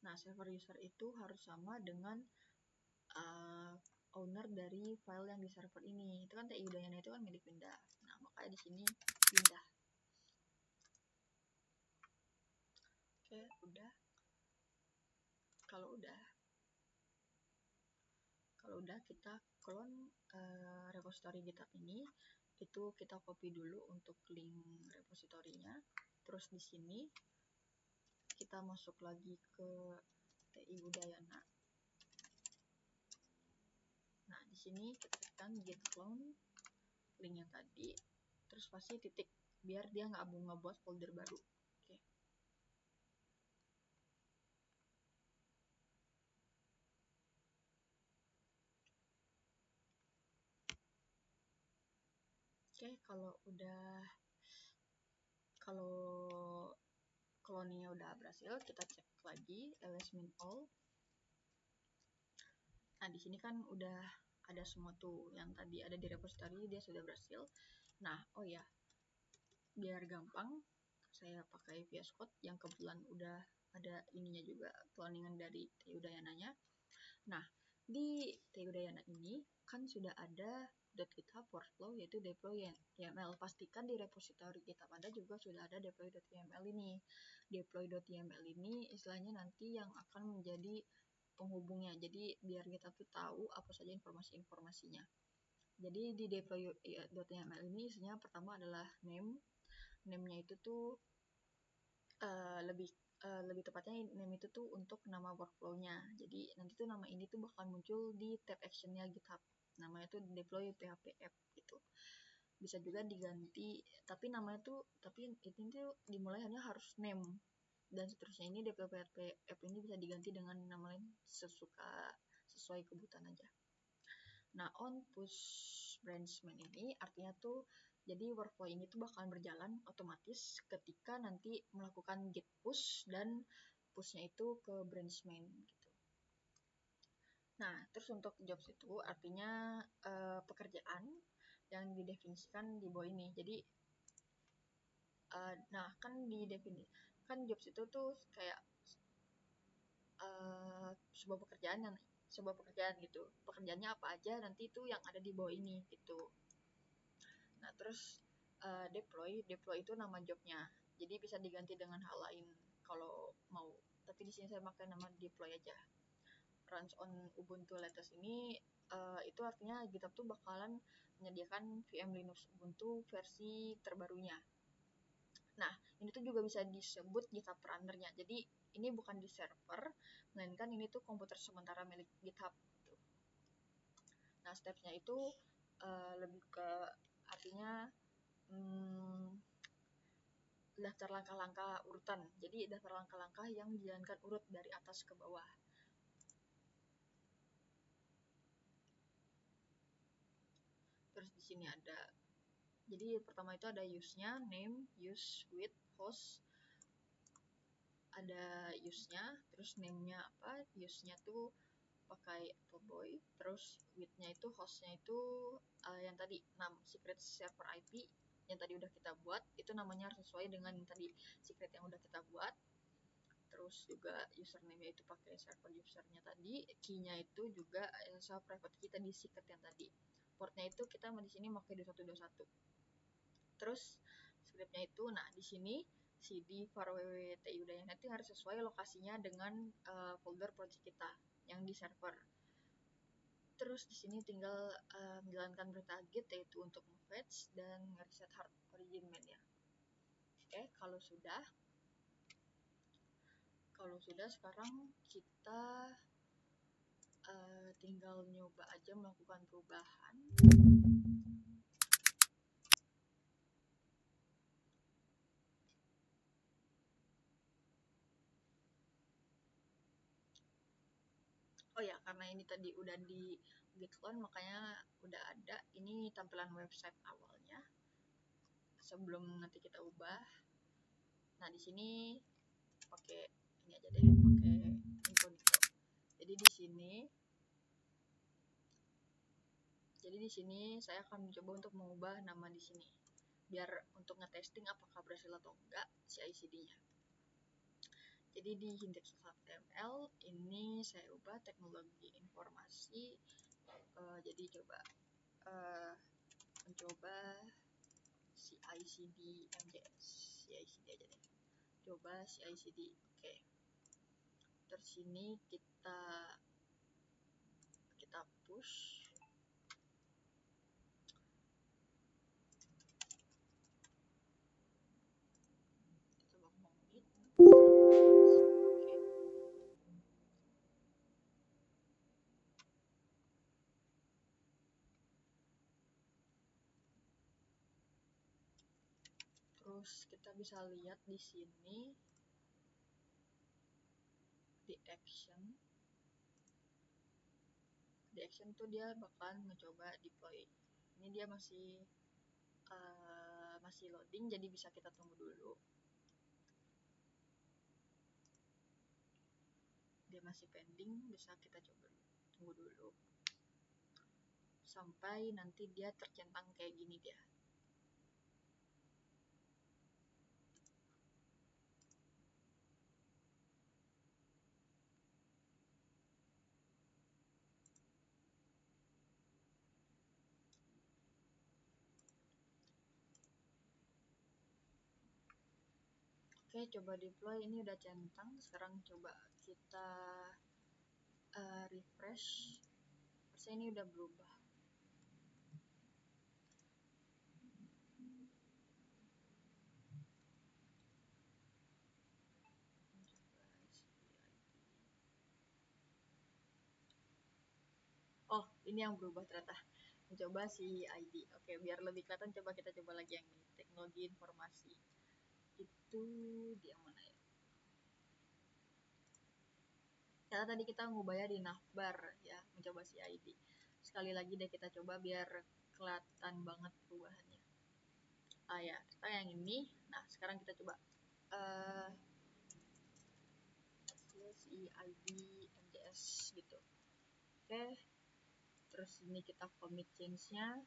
S5: Nah, server user itu harus sama dengan owner dari file yang di server ini. Itu kan TI Udayana itu kan milik Winda. Nah, makanya di sini pindah. Oke, udah. Kalau udah kita clone repository GitHub ini. Itu kita copy dulu untuk link repositorinya. Terus di sini kita masuk lagi ke TI Udayana. Nah, di sini kita tekan git clone link yang tadi, terus pasti titik biar dia nggak buat folder baru. Oke, kalau clone-nya udah berhasil, kita cek lagi ls-min all. Nah, di sini kan udah ada semua tuh yang tadi ada di repository, dia sudah berhasil. Nah, oh ya, biar gampang saya pakai VS Code yang kebetulan udah ada ininya juga, cloningan dari TI Udayana-nya. Nah, di TI Udayana ini kan sudah ada .github workflow yaitu deploy.yml. Pastikan di repository GitHub Anda juga sudah ada deploy.yml ini. Deploy.yml ini istilahnya nanti yang akan menjadi penghubungnya. Jadi biar GitHub tuh tahu apa saja informasi-informasinya. Jadi di deploy.yml ini isinya pertama adalah name-nya itu tuh lebih tepatnya name itu tuh untuk nama workflow-nya. Jadi nanti tuh nama ini tuh bakal muncul di tab action-nya GitHub. Namanya tuh deploy PHP app gitu. Bisa juga diganti, tapi namanya tuh ini tuh dimulai hanya harus name dan seterusnya. Ini deploy PHP app ini bisa diganti dengan nama lain sesuai kebutuhan aja. Nah, on push branch main ini artinya tuh jadi workflow ini tuh bakalan berjalan otomatis ketika nanti melakukan git push dan pushnya itu ke branch main gitu. Nah, terus untuk jobs itu artinya pekerjaan yang didefinisikan di bawah ini. Jadi, nah kan kan jobs itu tuh kayak sebuah pekerjaan gitu. Pekerjaannya apa aja nanti itu yang ada di bawah ini gitu. Nah, terus deploy itu nama jobnya. Jadi bisa diganti dengan hal lain kalau mau. Tapi di sini saya pakai nama deploy aja. Runs on Ubuntu latest ini itu artinya GitHub tuh bakalan menyediakan VM Linux Ubuntu versi terbarunya. Nah, ini tuh juga bisa disebut GitHub runner-nya. Jadi ini bukan di server, melainkan ini tuh komputer sementara milik GitHub. Gitu. Nah, steps-nya itu lebih ke artinya daftar langkah-langkah urutan. Jadi daftar langkah-langkah yang dijalankan urut dari atas ke bawah. Terus di sini ada, jadi pertama itu ada use-nya, name, use, with, host. Ada use-nya, terus name-nya apa? Use-nya tuh pakai Appleboy, terus with-nya itu, host-nya itu yang tadi secret server IP yang tadi udah kita buat, itu namanya harus sesuai dengan yang tadi secret yang udah kita buat. Terus juga username-nya itu pakai server usernya tadi, key-nya itu juga sama private key tadi secret yang tadi. Portnya itu kita di sini pakai 2121. Terus scriptnya itu, nah di sini cd var www.ti udayana itu harus sesuai lokasinya dengan folder project kita yang di server. Terus di sini tinggal menjalankan perintah git yaitu untuk fetch dan reset hard origin main ya. Oke, kalau sudah sekarang kita tinggal nyoba aja melakukan perubahan. Oh ya, karena ini tadi udah di clone, makanya udah ada ini tampilan website awalnya sebelum nanti kita ubah. Nah, di sini pakai ini aja deh, pakai incognito. Jadi di sini saya akan mencoba untuk mengubah nama di sini biar untuk ngetesting apakah berhasil atau enggak CI/CD-nya. Jadi di index.html ini saya ubah teknologi informasi. Jadi coba mencoba CI/CD MJS, CI/CD aja deh. Coba CI/CD, oke. Terus sini kita push. Coba commit. Oke. Terus kita bisa lihat di sini di action tuh dia bakalan mencoba deploy. Ini dia masih loading, jadi bisa kita tunggu dulu. Dia masih pending, bisa kita coba tunggu dulu sampai nanti dia tercentang kayak gini dia. Oke, coba deploy, ini udah centang. Sekarang coba kita refresh. Harusnya ini udah berubah. Oh, ini yang berubah ternyata. Mencoba si ID. Oke, biar lebih kelihatan coba kita coba lagi yang ini. Teknologi informasi. Itu dia mana ya? Karena tadi kita ngubahnya di navbar ya, mencoba si ID. Sekali lagi deh kita coba biar kelihatan banget perubahannya. Ya, kita yang ini. Nah, sekarang kita coba si ID MJS gitu. Oke. Terus ini kita commit change-nya.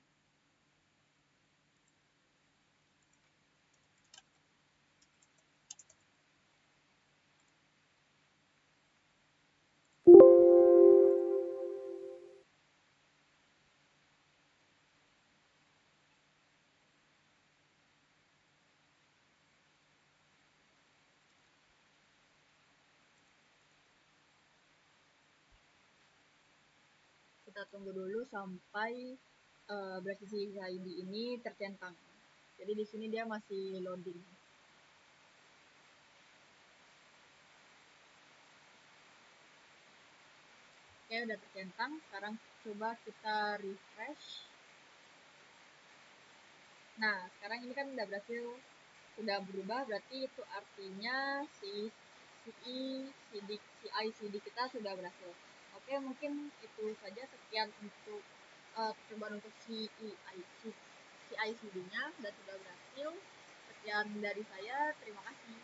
S5: Kita tunggu dulu sampai berarti si ID ini tercentang. Jadi di sini dia masih loading. Oke, udah tercentang. Sekarang coba kita refresh. Nah, sekarang ini kan udah berhasil, udah berubah, berarti itu artinya si CI/CD kita sudah berhasil. Oke, mungkin itu saja, sekian untuk percobaan untuk CI/CD-nya dan sudah berhasil. Sekian dari saya, terima kasih.